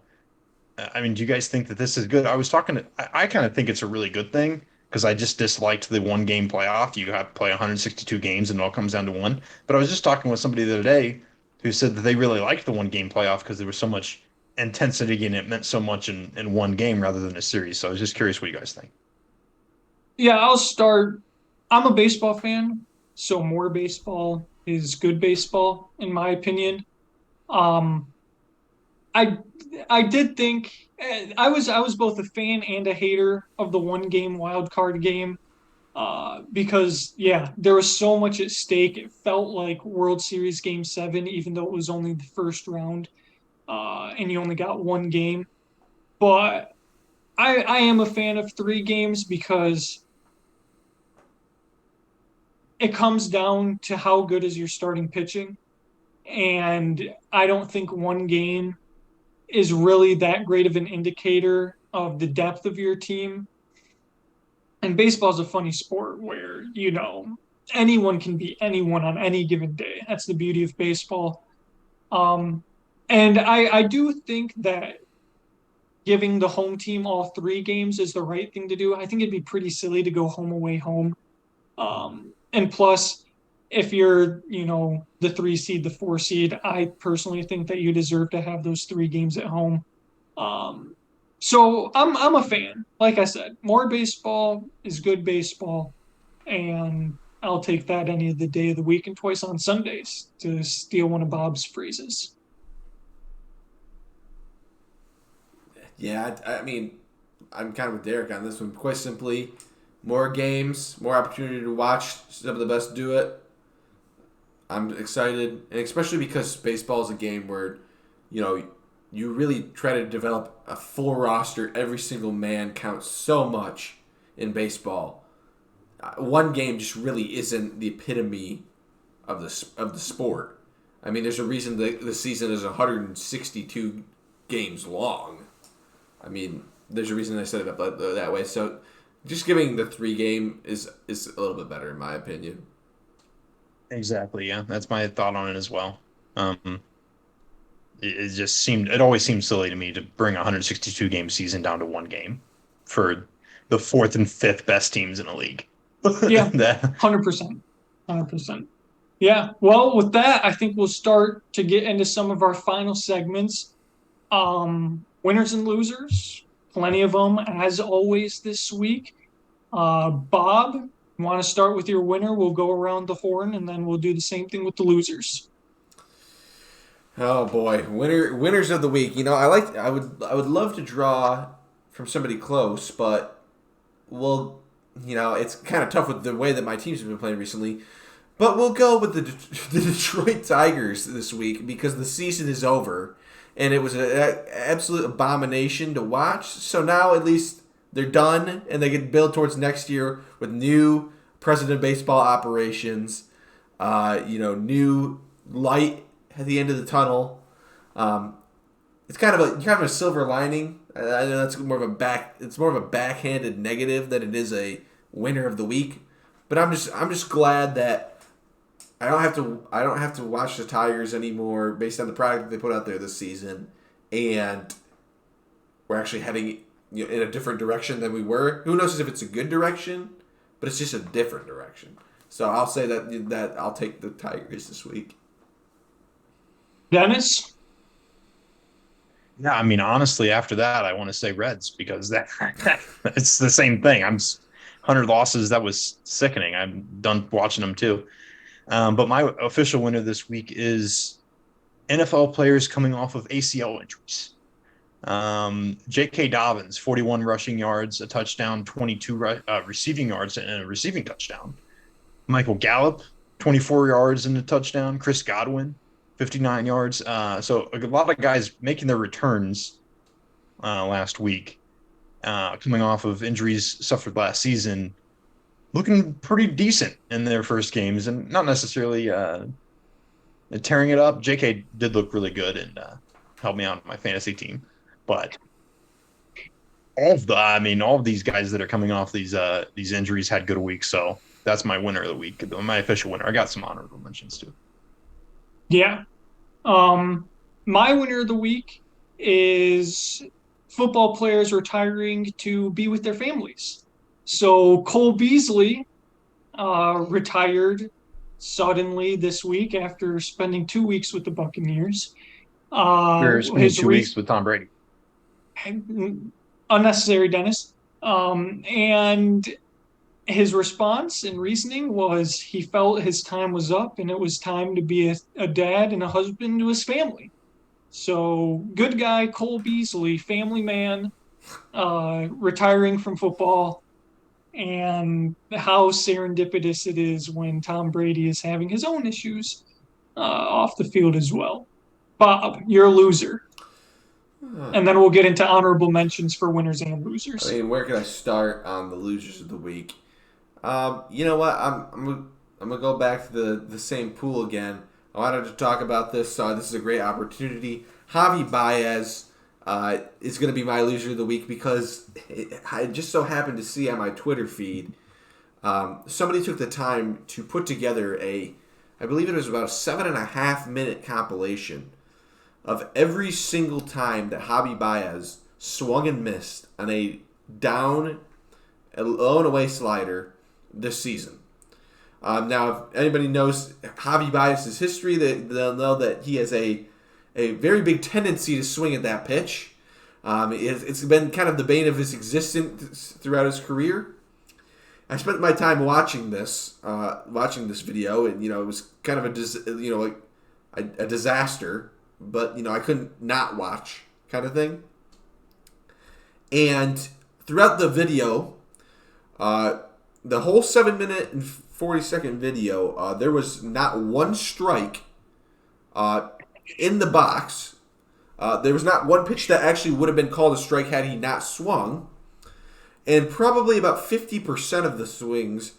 I mean, do you guys think that this is good? I kind of think it's a really good thing because I just disliked the 1 game playoff. You have to play 162 games and it all comes down to one. But I was just talking with somebody the other day who said that they really liked the 1 game playoff because there was so much intensity and it meant so much in 1 game rather than a series. So I was just curious what you guys think. Yeah, I'll start. I'm a baseball fan, so more baseball is good baseball, in my opinion. Um, I I did think I was both a fan and a hater of the 1 game wild card game. Because yeah, there was so much at stake. It felt like World Series Game 7, even though it was only the first round, and you only got 1 game. But I am a fan of 3 games because it comes down to how good is your starting pitching. And I don't think 1 game is really that great of an indicator of the depth of your team. And baseball is a funny sport where, anyone can beat anyone on any given day. That's the beauty of baseball. Um, and I do think that giving the home team all 3 games is the right thing to do. I think it'd be pretty silly to go home away home. And plus, if you're, the 3 seed, the 4 seed, I personally think that you deserve to have those 3 games at home. Um, so I'm a fan. Like I said, more baseball is good baseball, and I'll take that any of the day of the week and twice on Sundays, to steal one of Bob's phrases. Yeah, I mean, I'm kind of with Derek on this one. Quite simply, more games, more opportunity to watch some of the best do it. I'm excited, and especially because baseball is a game where, you really try to develop a full roster. Every single man counts so much in baseball. One game just really isn't the epitome of the sport. I mean, there's a reason the season is 162 games long. I mean, there's a reason they set it up that way. So, just giving the 3-game is a little bit better in my opinion. Exactly. Yeah, that's my thought on it as well. It always seemed silly to me to bring a 162 game season down to one game for the fourth and fifth best teams in the league. Yeah, 100%. 100%. Yeah. Well, with that, I think we'll start to get into some of our final segments. Winners and losers, plenty of them as always this week. Bob, you want to start with your winner? We'll go around the horn, and then we'll do the same thing with the losers. Oh boy, winners of the week. I would love to draw from somebody close, but it's kind of tough with the way that my teams have been playing recently. But we'll go with the Detroit Tigers this week because the season is over, and it was an absolute abomination to watch. So now at least they're done, and they can build towards next year with new President of Baseball operations, new light at the end of the tunnel. It's kind of a silver lining. I know that's more of a backhanded negative than it is a winner of the week. But I'm just glad that I don't have to watch the Tigers anymore based on the product that they put out there this season, and we're actually heading in a different direction than we were. Who knows if it's a good direction, but it's just a different direction. So I'll say that I'll take the Tigers this week. Dennis? Yeah, I mean, honestly, after that, I want to say Reds because that it's the same thing. 100 losses. That was sickening. I'm done watching them too. But my official winner this week is NFL players coming off of ACL injuries. J.K. Dobbins, 41 rushing yards, a touchdown, 22 receiving yards, and a receiving touchdown. Michael Gallup, 24 yards and a touchdown. Chris Godwin, 59 yards. So a lot of guys making their returns last week, coming off of injuries suffered last season, looking pretty decent in their first games and not necessarily tearing it up. JK did look really good and helped me out on my fantasy team. But all of these guys that are coming off these injuries had good weeks. So that's my winner of the week, my official winner. I got some honorable mentions too. Yeah. My winner of the week is football players retiring to be with their families. So Cole Beasley retired suddenly this week after spending 2 weeks with the Buccaneers. Spending 2 weeks with Tom Brady. Unnecessary, Dennis. And his response and reasoning was he felt his time was up and it was time to be a dad and a husband to his family. So good guy, Cole Beasley, family man, retiring from football, and how serendipitous it is when Tom Brady is having his own issues off the field as well. Bob, you're a loser. And then we'll get into honorable mentions for winners and losers. I mean, where can I start on the losers of the week? You know what? I'm gonna go back to the same pool again. I wanted to talk about this. This is a great opportunity. Javi Baez is going to be my loser of the week because I just so happened to see on my Twitter feed somebody took the time to put together I believe it was about a 7.5 minute compilation of every single time that Javi Baez swung and missed on a low and away slider this season. Now, if anybody knows Javi Baez's history, they'll know that he has a very big tendency to swing at that pitch. It's been kind of the bane of his existence throughout his career. I spent my time watching this video, and it was kind of a disaster, but I couldn't not watch kind of thing. And throughout the video, the whole 7-minute and 40-second video, there was not one strike in the box. There was not one pitch that actually would have been called a strike had he not swung. And probably about 50% of the swings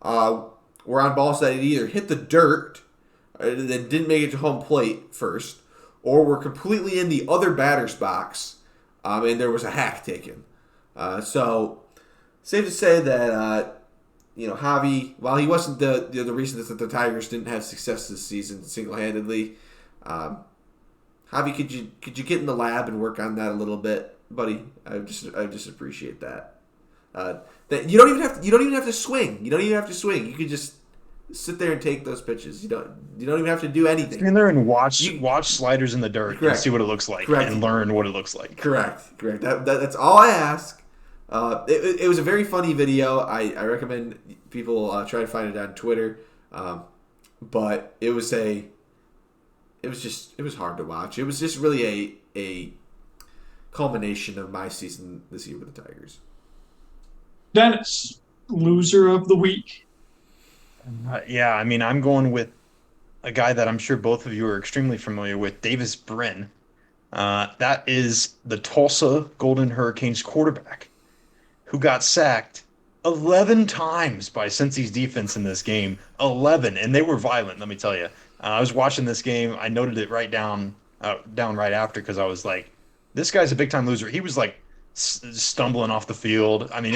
were on balls that had either hit the dirt, that didn't make it to home plate first, or were completely in the other batter's box, and there was a hack taken. So, safe to say that Javi, while he wasn't the reason that the Tigers didn't have success this season single-handedly, Javi, could you get in the lab and work on that a little bit, buddy? I just appreciate that. That you don't even have to swing. You don't even have to swing. You could just sit there and take those pitches. You don't even have to do anything. Stand there and watch sliders in the dirt. Correct. And see what it looks like. Correct. And learn what it looks like. Correct. That's all I ask. It was a very funny video. I recommend people try to find it on Twitter. But it was hard to watch. It was just really a culmination of my season this year with the Tigers. Dennis, loser of the week. Yeah, I mean, I'm going with a guy that I'm sure both of you are extremely familiar with, Davis Brin. That is the Tulsa Golden Hurricanes quarterback who got sacked 11 times by Cincy's defense in this game. 11, and they were violent, let me tell you. I was watching this game. I noted it down right after because I was like, this guy's a big-time loser. He was like stumbling off the field. I mean,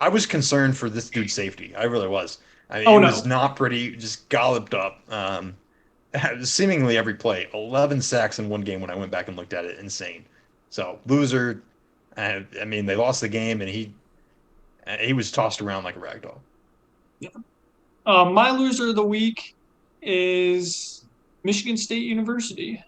I was concerned for this dude's safety. I really was. I mean, was not pretty, just galloped up. Seemingly every play. 11 sacks in one game when I went back and looked at it. Insane. So, loser. I mean, they lost the game, and he was tossed around like a rag doll. Yeah. My loser of the week is Michigan State University.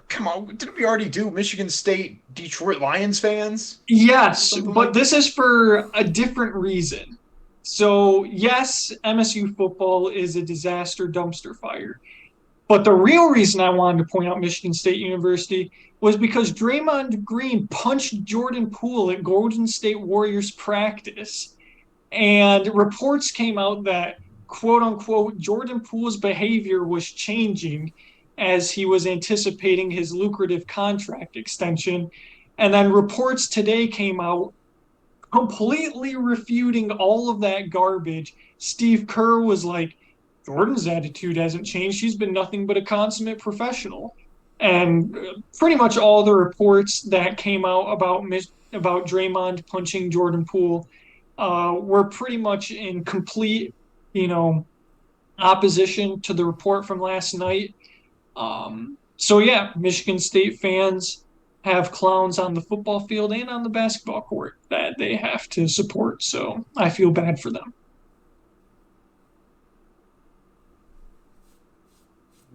Come on, didn't we already do Michigan State Detroit Lions fans? Yes, but this is for a different reason. So, yes, MSU football is a disaster dumpster fire. But the real reason I wanted to point out Michigan State University was because Draymond Green punched Jordan Poole at Golden State Warriors practice. And reports came out that, quote unquote, Jordan Poole's behavior was changing as he was anticipating his lucrative contract extension. And then reports today came out completely refuting all of that garbage. Steve Kerr was like, Jordan's attitude hasn't changed. He's been nothing but a consummate professional. And pretty much all the reports that came out about Draymond punching Jordan Poole were pretty much in complete, opposition to the report from last night. So yeah, Michigan State fans have clowns on the football field and on the basketball court that they have to support. So I feel bad for them.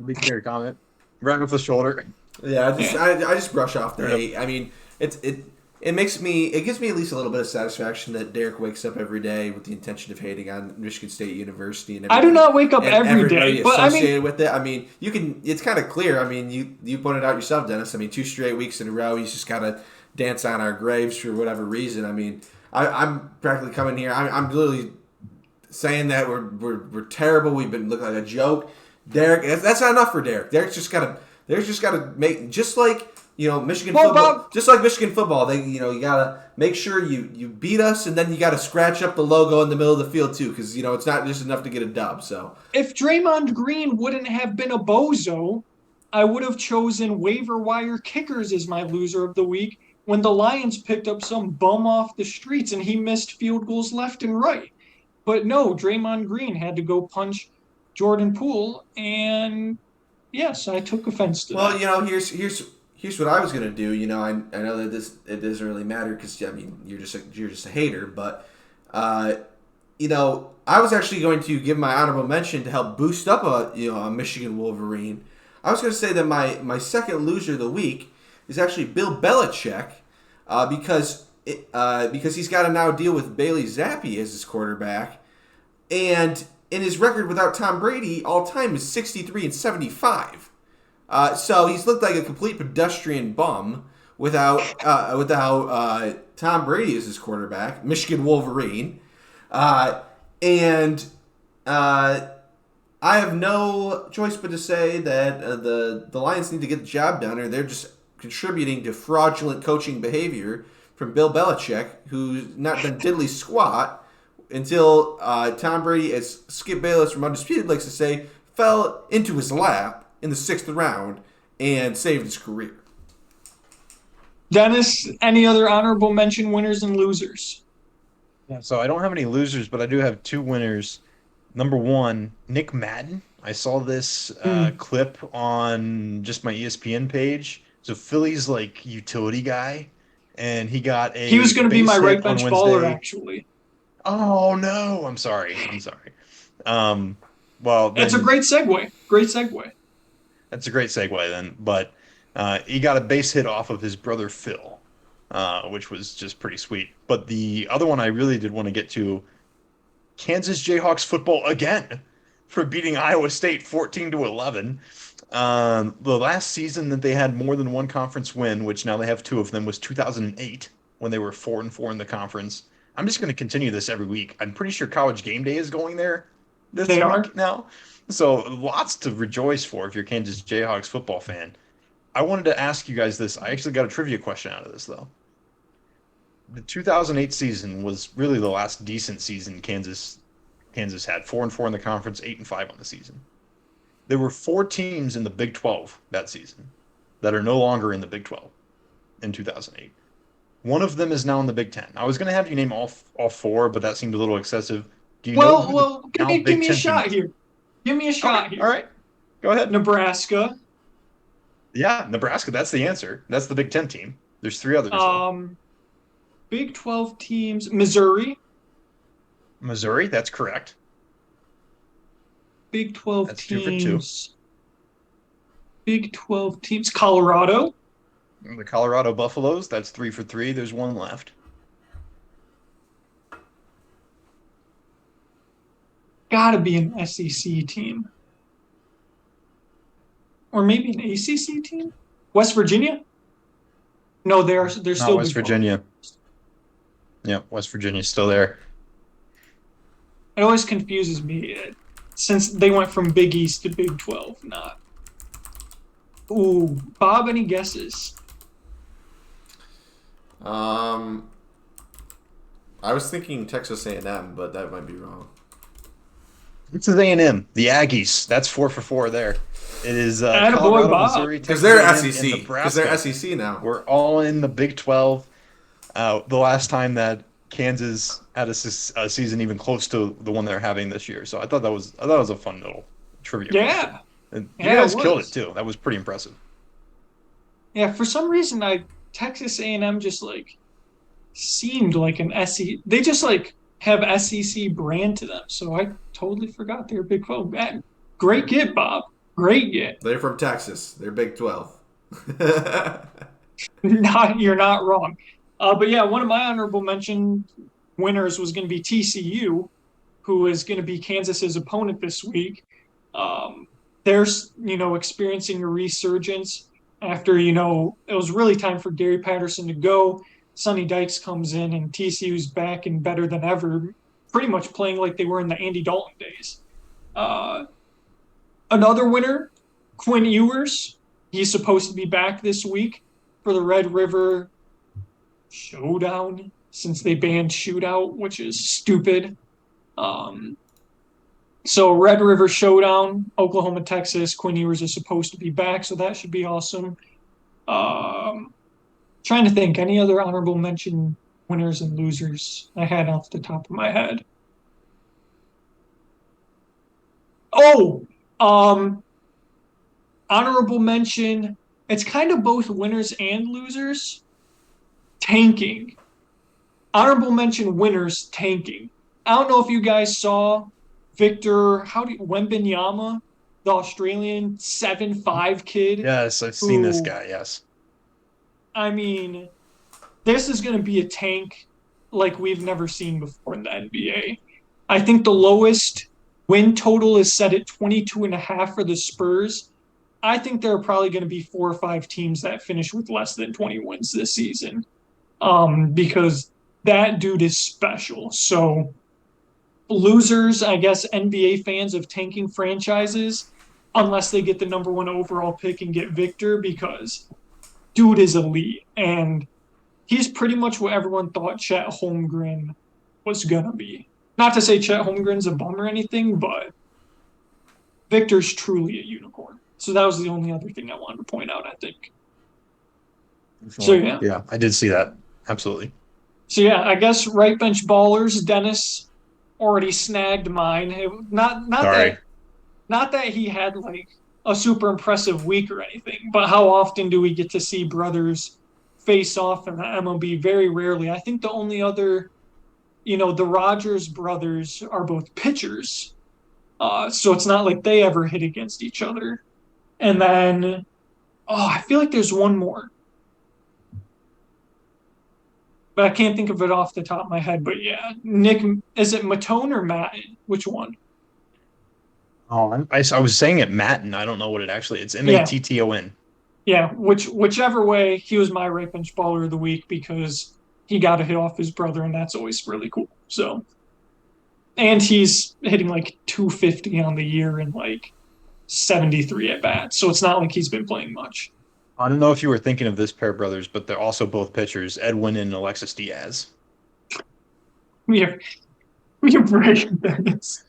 Big fair comment. Right with the shoulder. Yeah, I just brush off the hate. I mean, it gives me at least a little bit of satisfaction that Derek wakes up every day with the intention of hating on Michigan State University and I do not wake up every day, but associated with it. I mean, it's kind of clear. I mean, you pointed out yourself, Dennis. I mean, 2 straight weeks in a row, he's just got to dance on our graves for whatever reason. I mean, I'm practically coming here. I'm literally saying that we're terrible. We've been looking like a joke. Derek, that's not enough for Derek. Derek's just got to make, just like Michigan football. Just like Michigan football, they you gotta make sure you beat us, and then you gotta scratch up the logo in the middle of the field too, because it's not just enough to get a dub. So if Draymond Green wouldn't have been a bozo, I would have chosen waiver wire kickers as my loser of the week when the Lions picked up some bum off the streets and he missed field goals left and right. But no, Draymond Green had to go punch Jordan Poole, and yes, I took offense to that. Well, here's what I was gonna do. I know that it doesn't really matter because you're just a hater, but I was actually going to give my honorable mention to help boost up a Michigan Wolverine. I was going to say that my second loser of the week is actually Bill Belichick, because because he's got to now deal with Bailey Zappi as his quarterback. And in his record without Tom Brady, all time is 63-75. So he's looked like a complete pedestrian bum without Tom Brady as his quarterback, Michigan Wolverine. And I have no choice but to say that the Lions need to get the job done, or they're just contributing to fraudulent coaching behavior from Bill Belichick, who's not done diddly squat until Tom Brady, as Skip Bayless from Undisputed likes to say, fell into his lap in the 6th round and saved his career. Dennis, any other honorable mention winners and losers? Yeah, so I don't have any losers, but I do have 2 winners. Number 1, Nick Madden. I saw this clip on just my ESPN page. So Philly's like utility guy, and he got a. He was going to be my right bench baller, Wednesday. Actually. Oh no! I'm sorry. Well, that's a great segue. That's a great segue then. But he got a base hit off of his brother Phil, which was just pretty sweet. But the other one I really did want to get to, Kansas Jayhawks football again for beating Iowa State 14-11. The last season that they had more than one conference win, which now they have 2 of them, was 2008 when they were 4-4 in the conference. I'm just going to continue this every week. I'm pretty sure College Game Day is going there this week now. So lots to rejoice for if you're a Kansas Jayhawks football fan. I wanted to ask you guys this. I actually got a trivia question out of this, though. The 2008 season was really the last decent season Kansas had. 4-4 in the conference, 8-5 on the season. There were 4 teams in the Big 12 that season that are no longer in the Big 12 in 2008. One of them is now in the Big 10. I was going to have you name all 4, but that seemed a little excessive. Do you know? Give me a shot here. Give me a shot here. All right, go ahead. Nebraska. Yeah, Nebraska. That's the answer. That's the Big 10 team. There's 3 others. Big 12 teams. Missouri. That's correct. Big 12 That's teams. 2 for 2. Big 12 teams. Colorado. The Colorado Buffaloes. That's 3 for 3. There's 1 left. Gotta be an SEC team. Or maybe an ACC team? West Virginia? No, they're still West Virginia. Yeah, West Virginia's still there. It always confuses me since they went from Big East to Big 12. Not. Ooh, Bob, any guesses? I was thinking Texas A&M, but that might be wrong. This is A&M, the Aggies. That's 4 for 4 there. It is Colorado, Missouri, because they're Texas SEC. A&M, Because they're SEC now. We're all in the Big 12. The last time that Kansas had a season even close to the one they're having this year, so I thought that was a fun little trivia. Yeah, and you guys killed it too. That was pretty impressive. Yeah, for some reason, Texas A&M just seemed like an SEC. They just have SEC brand to them, so I totally forgot they're Big 12. Great get, Bob. Great get. They're from Texas. They're Big 12. You're not wrong. But yeah, one of my honorable mention winners was going to be TCU, who is going to be Kansas's opponent this week. They're experiencing a resurgence after it was really time for Gary Patterson to go. Sonny Dykes comes in, and TCU's back and better than ever, pretty much playing like they were in the Andy Dalton days. Another winner, Quinn Ewers. He's supposed to be back this week for the Red River Showdown, since they banned shootout, which is stupid. So Red River Showdown, Oklahoma, Texas. Quinn Ewers is supposed to be back, so that should be awesome. Trying to think, any other honorable mention winners and losers I had off the top of my head. Honorable mention. It's kind of both winners and losers. Tanking. Honorable mention winners, tanking. I don't know if you guys saw Victor Wembanyama, the Australian 7'5" kid. Yes, I've seen this guy, yes. I mean, this is going to be a tank like we've never seen before in the NBA. I think the lowest win total is set at 22.5 for the Spurs. I think there are probably going to be 4 or 5 teams that finish with less than 20 wins this season, because that dude is special. So losers, I guess, NBA fans of tanking franchises, unless they get the number 1 overall pick and get Victor, because dude is elite. And he's pretty much what everyone thought Chet Holmgren was going to be. Not to say Chet Holmgren's a bum or anything, but Victor's truly a unicorn. So that was the only other thing I wanted to point out, I think. So, yeah. Yeah, I did see that. Absolutely. So, yeah, I guess right bench ballers, Dennis already snagged mine. Not that he had, like, a super impressive week or anything, but how often do we get to see brothers face off in the MLB? Very rarely. I think the only other, the Rogers brothers are both pitchers. So it's not like they ever hit against each other. And then, I feel like there's one more. But I can't think of it off the top of my head. But yeah, Nick, is it Matone or Matten? Which one? Oh, I was saying it Matten. I don't know what it actually is. It's Matton. Yeah, whichever way, he was my right bench baller of the week because he got a hit off his brother, and that's always really cool. So, and he's hitting like 250 on the year and like 73 at bats. So it's not like he's been playing much. I don't know if you were thinking of this pair of brothers, but they're also both pitchers, Edwin and Alexis Diaz. We are breaking this.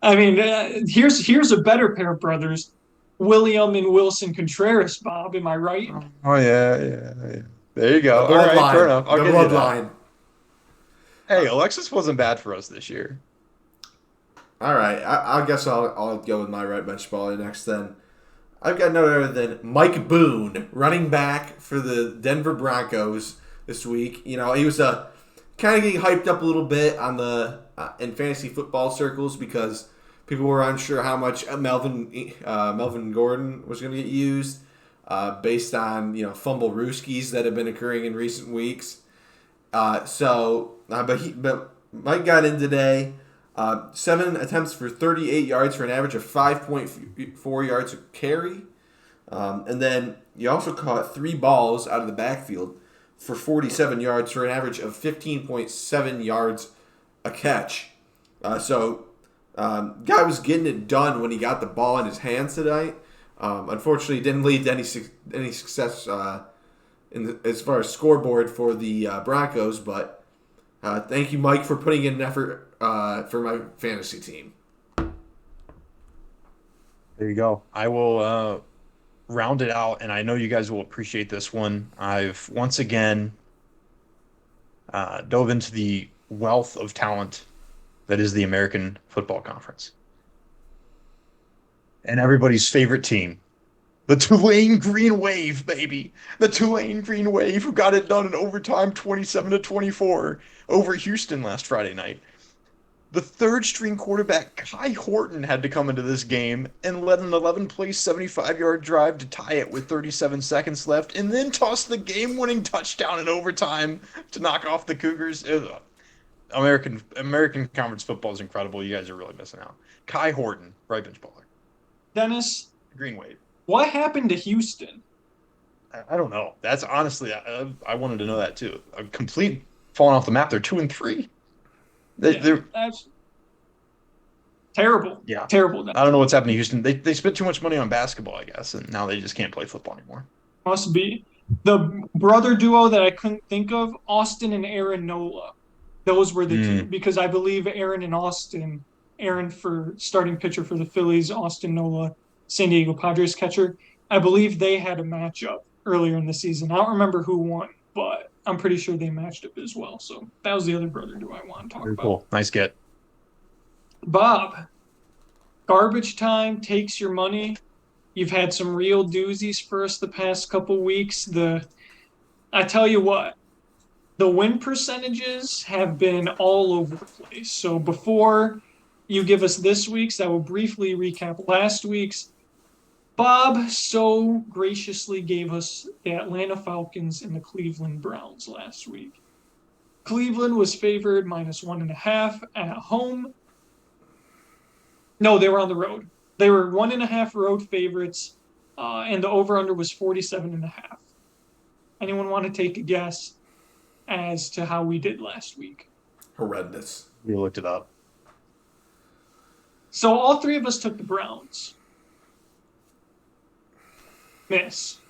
I mean, here's a better pair of brothers, William and Wilson Contreras. Bob, am I right? Oh yeah. There you go. All right, fair enough. I'll give you that. Hey, Alexis wasn't bad for us this year. All right, I guess I'll go with my right bench baller next then. I've got none other than Mike Boone, running back for the Denver Broncos this week. He was kind of getting hyped up a little bit on the in fantasy football circles because people were unsure how much Melvin Gordon was going to get used based on fumble rooskies that have been occurring in recent weeks. But Mike got in today. 7 attempts for 38 yards for an average of 5.4 yards a carry. And then he also caught 3 balls out of the backfield for 47 yards for an average of 15.7 yards a catch. Guy was getting it done when he got the ball in his hands tonight. Unfortunately, it didn't lead to any success as far as scoreboard for the Broncos, but thank you, Mike, for putting in an effort for my fantasy team. There you go. I will round it out, and I know you guys will appreciate this one. I've once again dove into the wealth of talent that is the American Football Conference. And everybody's favorite team, the Tulane Green Wave, baby. The Tulane Green Wave, who got it done in overtime 27-24 over Houston last Friday night. The third-string quarterback, Kai Horton, had to come into this game and led an 11-play, 75-yard drive to tie it with 37 seconds left, and then tossed the game-winning touchdown in overtime to knock off the Cougars. American Conference football is incredible. You guys are really missing out. Kai Horton, right bench baller. Dennis, Green Wave. What happened to Houston? I don't know. That's honestly, I wanted to know that too. A complete falling off the map. They're 2-3. That's terrible. Yeah, terrible. I don't know what's happening to Houston. They spent too much money on basketball, I guess, and now they just can't play football anymore. Must be the brother duo that I couldn't think of, Austin and Aaron Nola. Those were the two, because I believe Aaron and Austin, Aaron for starting pitcher for the Phillies, Austin Nola, San Diego Padres catcher. I believe they had a matchup earlier in the season. I don't remember who won, but I'm pretty sure they matched up as well. So that was the other brother duo I want to talk about. Cool. Nice get. Bob, garbage time takes your money. You've had some real doozies for us the past couple weeks. I tell you what, the win percentages have been all over the place. So before you give us this week's, I will briefly recap last week's. Bob so graciously gave us the Atlanta Falcons and the Cleveland Browns last week. Cleveland was favored -1.5 at home. No, they were on the road. They were 1.5 road favorites, and the over/under was 47.5. Anyone want to take a guess as to how we did last week? Horrendous. We looked it up. So all three of us took the Browns. Miss.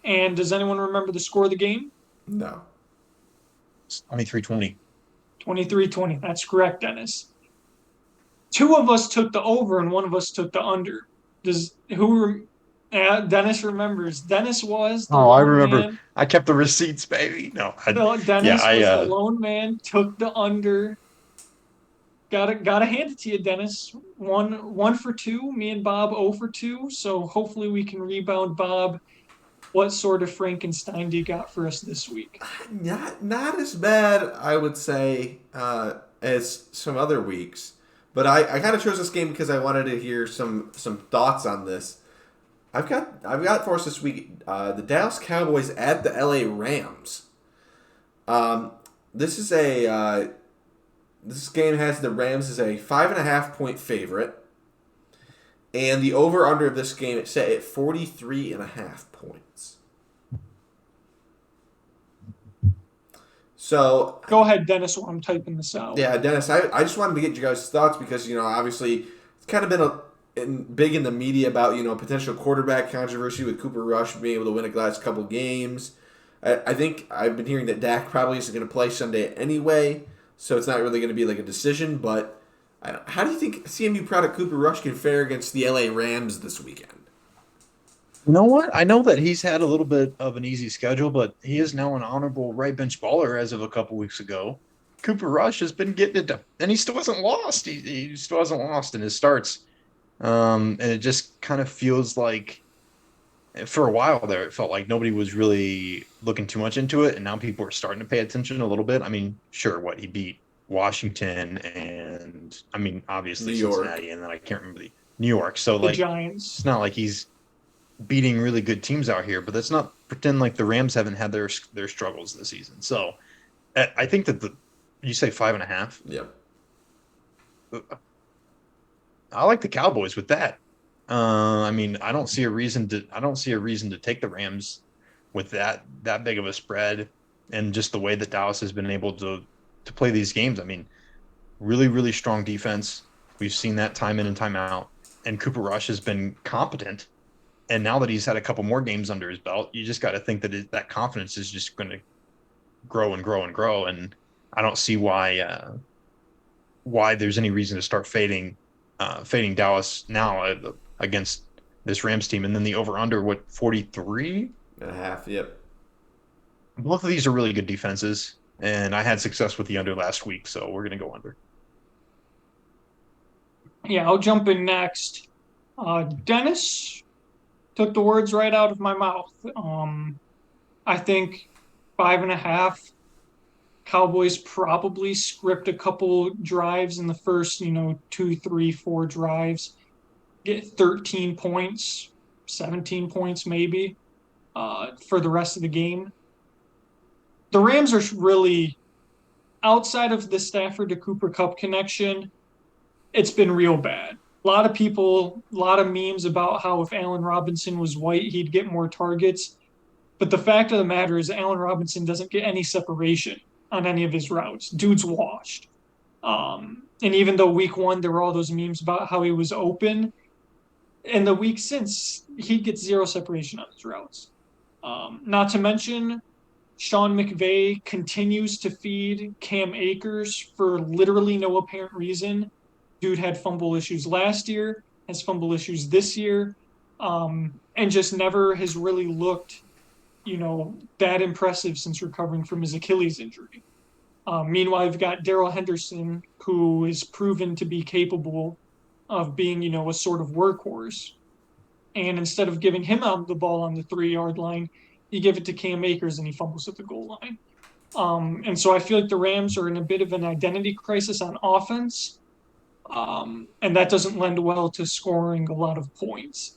And does anyone remember the score of the game? No. 23-20. 23-20. That's correct, Dennis. Two of us took the over and one of us took the under. Dennis remembers. Dennis was the I lone remember. man. I kept the receipts, baby. No, Dennis was the lone man, took the under. Gotta hand it to you, Dennis. One for two. Me and Bob 0 for 2. So hopefully we can rebound, Bob. What sort of Frankenstein do you got for us this week? Not as bad, I would say, as some other weeks. But I kind of chose this game because I wanted to hear some thoughts on this. I've got for us this week the Dallas Cowboys at the LA Rams. This game has the Rams as a 5.5-point favorite, and the over under of this game is set at 43.5 points. So go ahead, Dennis, while I'm typing this out. Yeah, Dennis, I just wanted to get you guys' thoughts because, obviously it's kind of been big in the media about, potential quarterback controversy with Cooper Rush being able to win a last couple games. I think I've been hearing that Dak probably isn't going to play Sunday anyway, so it's not really going to be like a decision, but how do you think CMU product Cooper Rush can fare against the LA Rams this weekend? You know what? I know that he's had a little bit of an easy schedule, but he is now an honorable right bench baller as of a couple weeks ago. Cooper Rush has been getting it done, and he still hasn't lost. He still hasn't lost in his starts. And it just kind of feels like for a while there, it felt like nobody was really looking too much into it, and now people are starting to pay attention a little bit. I mean, sure, he beat Washington and, obviously Cincinnati, and then I can't remember the New York. So, the Giants. It's not like he's beating really good teams out here, but let's not pretend like the Rams haven't had their struggles this season. So I think that you say 5.5. Yep. I like the Cowboys with that. I don't see a reason to take the Rams with that big of a spread, and just the way that Dallas has been able to play these games. Really, really strong defense. We've seen that time in and time out, and Cooper Rush has been competent. And now that he's had a couple more games under his belt, you just got to think that that confidence is just going to grow and grow and grow. And I don't see why there's any reason to start fading Dallas now against this Rams team. And then the over/under, 43.5? Yep. Both of these are really good defenses, and I had success with the under last week, so we're going to go under. Yeah, I'll jump in next. Dennis took the words right out of my mouth. I think 5.5. Cowboys probably script a couple drives in the first, 2, 3, 4 drives. Get 13 points, 17 points maybe, for the rest of the game. The Rams are really, outside of the Stafford to Cooper Kupp connection, it's been real bad. A lot of memes about how if Allen Robinson was white, he'd get more targets. But the fact of the matter is Allen Robinson doesn't get any separation on any of his routes. Dude's washed. And even though week 1, there were all those memes about how he was open, in the week since, he gets zero separation on his routes. Not to mention, Sean McVay continues to feed Cam Akers for literally no apparent reason. Dude had fumble issues last year, has fumble issues this year, and just never has really looked, that impressive since recovering from his Achilles injury. Meanwhile, you've got Darrell Henderson, who is proven to be capable of being, a sort of workhorse. And instead of giving him out the ball on the 3-yard line, you give it to Cam Akers and he fumbles at the goal line. And so I feel like the Rams are in a bit of an identity crisis on offense. And that doesn't lend well to scoring a lot of points.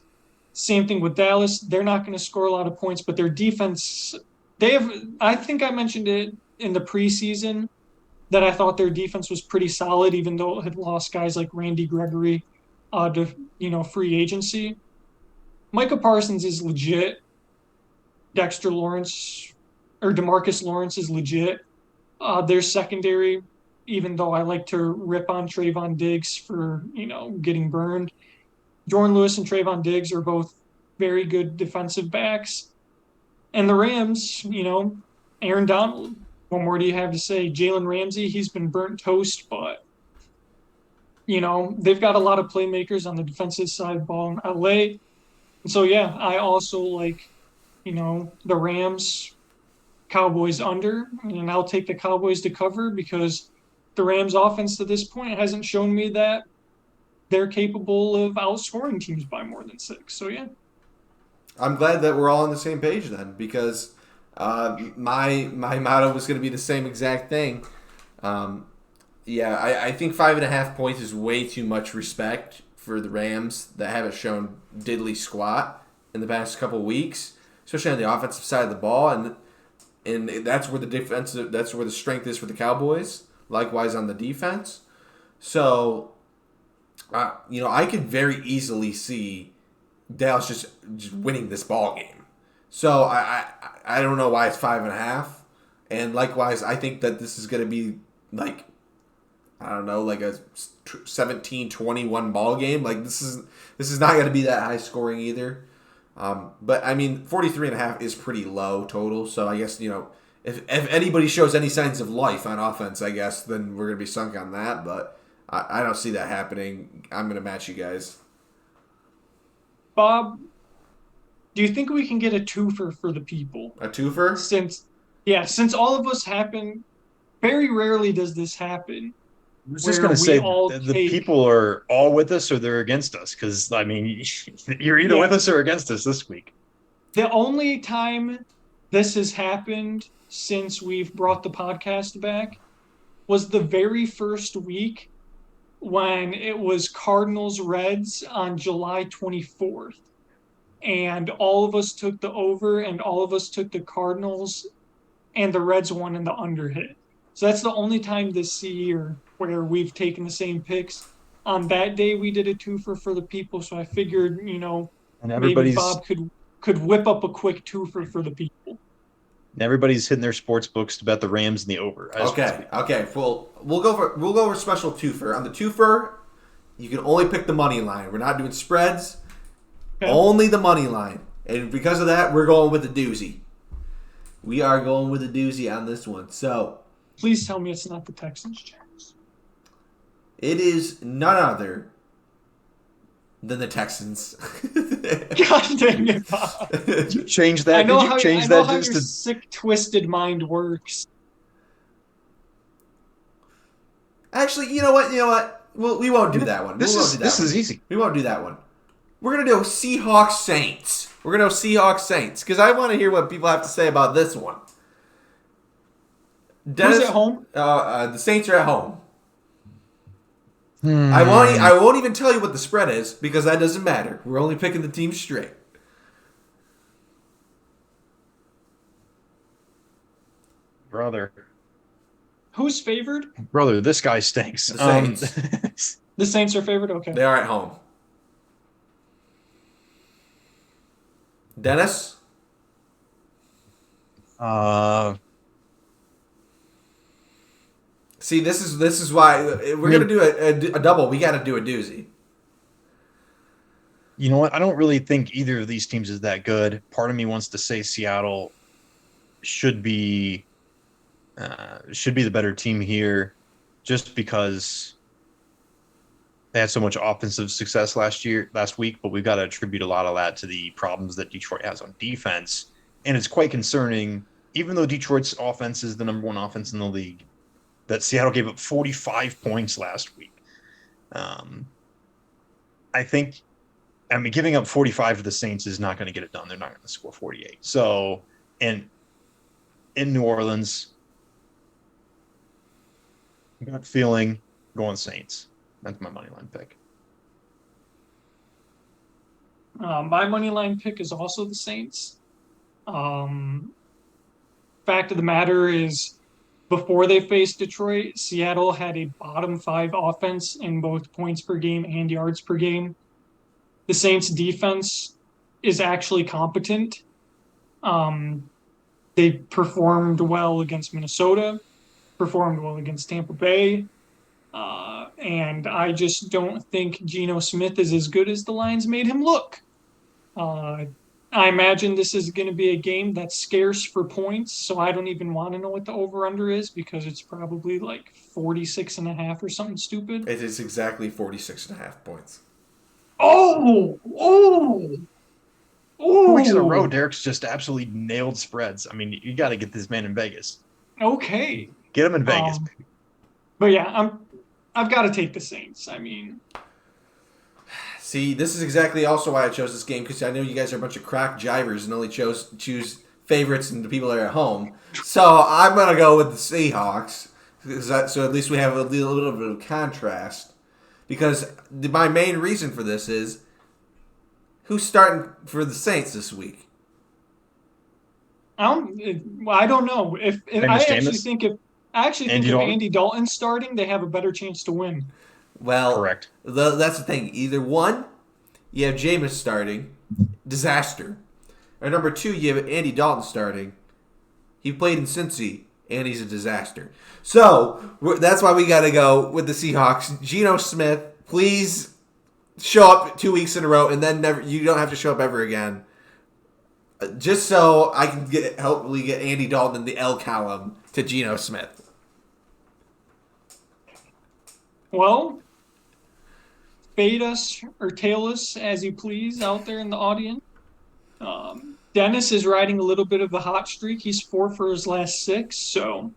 Same thing with Dallas. They're not going to score a lot of points, but their defense, I think I mentioned it in the preseason that I thought their defense was pretty solid, even though it had lost guys like Randy Gregory to, free agency. Micah Parsons is legit. Dexter Lawrence or Demarcus Lawrence is legit. Their secondary, even though I like to rip on Trayvon Diggs for, getting burned, Jordan Lewis and Trayvon Diggs are both very good defensive backs. And the Rams, Aaron Donald, what more do you have to say? Jalen Ramsey, he's been burnt toast, but, they've got a lot of playmakers on the defensive side of the ball in LA. And so, yeah, I also like, the Rams, Cowboys under, and I'll take the Cowboys to cover because the Rams offense to this point hasn't shown me that they're capable of outscoring teams by more than 6. So, yeah. I'm glad that we're all on the same page then, because my motto was going to be the same exact thing. I think 5.5 points is way too much respect for the Rams that haven't shown diddly squat in the past couple of weeks, especially on the offensive side of the ball, and that's where that's where the strength is for the Cowboys. Likewise on the defense. So, I could very easily see Dallas just winning this ball game. So I don't know why it's 5.5. And likewise, I think that this is going to be like, I don't know, like a 17-21 ball game. Like this is not going to be that high scoring either. But I mean, 43.5 is pretty low total. So I guess, if anybody shows any signs of life on offense, I guess then we're going to be sunk on that. But I don't see that happening. I'm going to match you guys. Bob, do you think we can get a twofer for the people? A twofer? Since all of us happen, very rarely does this happen. I was just going to say the people are all with us or they're against us because, I mean, you're either with us or against us this week. The only time this has happened since we've brought the podcast back was the very first week when it was Cardinals-Reds on July 24th. And all of us took the over and all of us took the Cardinals and the Reds won in the under hit. So that's the only time this year where we've taken the same picks. On that day, we did a twofer for the people. So I figured, and maybe Bob could whip up a quick twofer for the people. And everybody's hitting their sports books to bet the Rams and the over. Okay. Well, we'll go for a special twofer. On the twofer, you can only pick the money line. We're not doing spreads. Okay. Only the money line. And because of that, we're going with the doozy. We are going with the doozy on this one. So, please tell me it's not the Texans, James. It is none other than the Texans. God dang it, Bob. Did you change that? I know how your sick, twisted mind works. Actually, you know what? We won't do that one. This is easy. We won't do that one. We're going to do Seahawks Saints. Because I want to hear what people have to say about this one. Dennis, who's at home? The Saints are at home. I won't even tell you what the spread is because that doesn't matter. We're only picking the team straight. Brother. Who's favored? Brother, this guy stinks. The Saints. The Saints are favored? Okay. They are at home. Dennis? See, this is why we're going to do a double. We got to do a doozy. You know what? I don't really think either of these teams is that good. Part of me wants to say Seattle should be the better team here just because they had so much offensive success last week, but we've got to attribute a lot of that to the problems that Detroit has on defense. And it's quite concerning, even though Detroit's offense is the number one offense in the league, that Seattle gave up 45 points last week. Giving up 45 to the Saints is not going to get it done. They're not going to score 48. So, and in New Orleans, gut feeling, going Saints. That's my money line pick. My money line pick is also the Saints. Fact of the matter is, before they faced Detroit, Seattle had a bottom 5 offense in both points per game and yards per game. The Saints defense is actually competent. They performed well against Minnesota, performed well against Tampa Bay, and I just don't think Geno Smith is as good as the Lions made him look. I imagine this is going to be a game that's scarce for points, so I don't even want to know what the over-under is because it's probably like 46.5 or something stupid. It is exactly 46.5 points. Oh! 2 weeks in a row, Derek's just absolutely nailed spreads. I mean, you got to get this man in Vegas. Okay. Get him in Vegas, baby. But yeah, I've got to take the Saints. I mean, see, this is exactly also why I chose this game, because I know you guys are a bunch of crack jivers and only choose favorites and the people that are at home. So I'm going to go with the Seahawks, so at least we have a little bit of contrast. Because my main reason for this is, who's starting for the Saints this week? I don't know. If I actually think if Andy Dalton's starting, they have a better chance to win. Well, correct. That's the thing. Either one, you have Jameis starting, disaster. Or number two, you have Andy Dalton starting. He played in Cincy, and he's a disaster. So that's why we got to go with the Seahawks. Geno Smith, please show up 2 weeks in a row, and then you don't have to show up ever again. Just so I can hopefully get Andy Dalton in the L column to Geno Smith. Well, fade us or tail us as you please out there in the audience. Dennis is riding a little bit of a hot streak. He's 4 for his last 6, so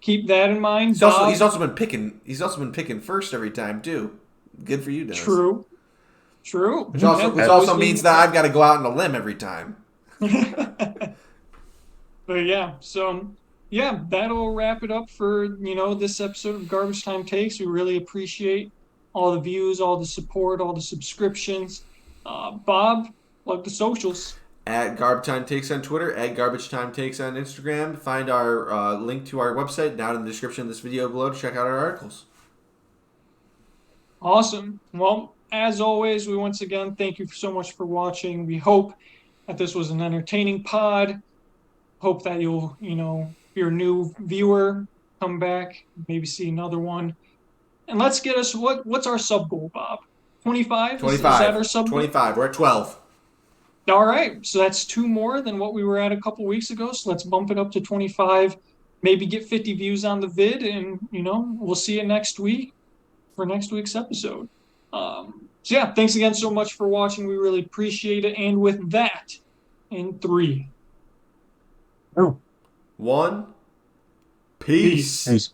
keep that in mind. He's also been picking first every time too. Good for you, Dennis. True. Which also means that I've got to go out on a limb every time. But yeah, so yeah, that'll wrap it up for this episode of Garbage Time Takes. We really appreciate all the views, all the support, all the subscriptions. Bob, plug the socials. At Garbage Time Takes on Twitter, at Garbage Time Takes on Instagram. Find our link to our website down in the description of this video below to check out our articles. Awesome. Well, as always, we once again thank you so much for watching. We hope that this was an entertaining pod. Hope that you'll, if you're a new viewer, come back, maybe see another one. And let's get us, what's our sub goal, Bob? 25? 25. Is that our sub goal? 25. We're at 12. All right. So that's 2 more than what we were at a couple weeks ago. So let's bump it up to 25. Maybe get 50 views on the vid. And, we'll see you next week for next week's episode. So yeah, thanks again so much for watching. We really appreciate it. And with that, in 3, 1, peace.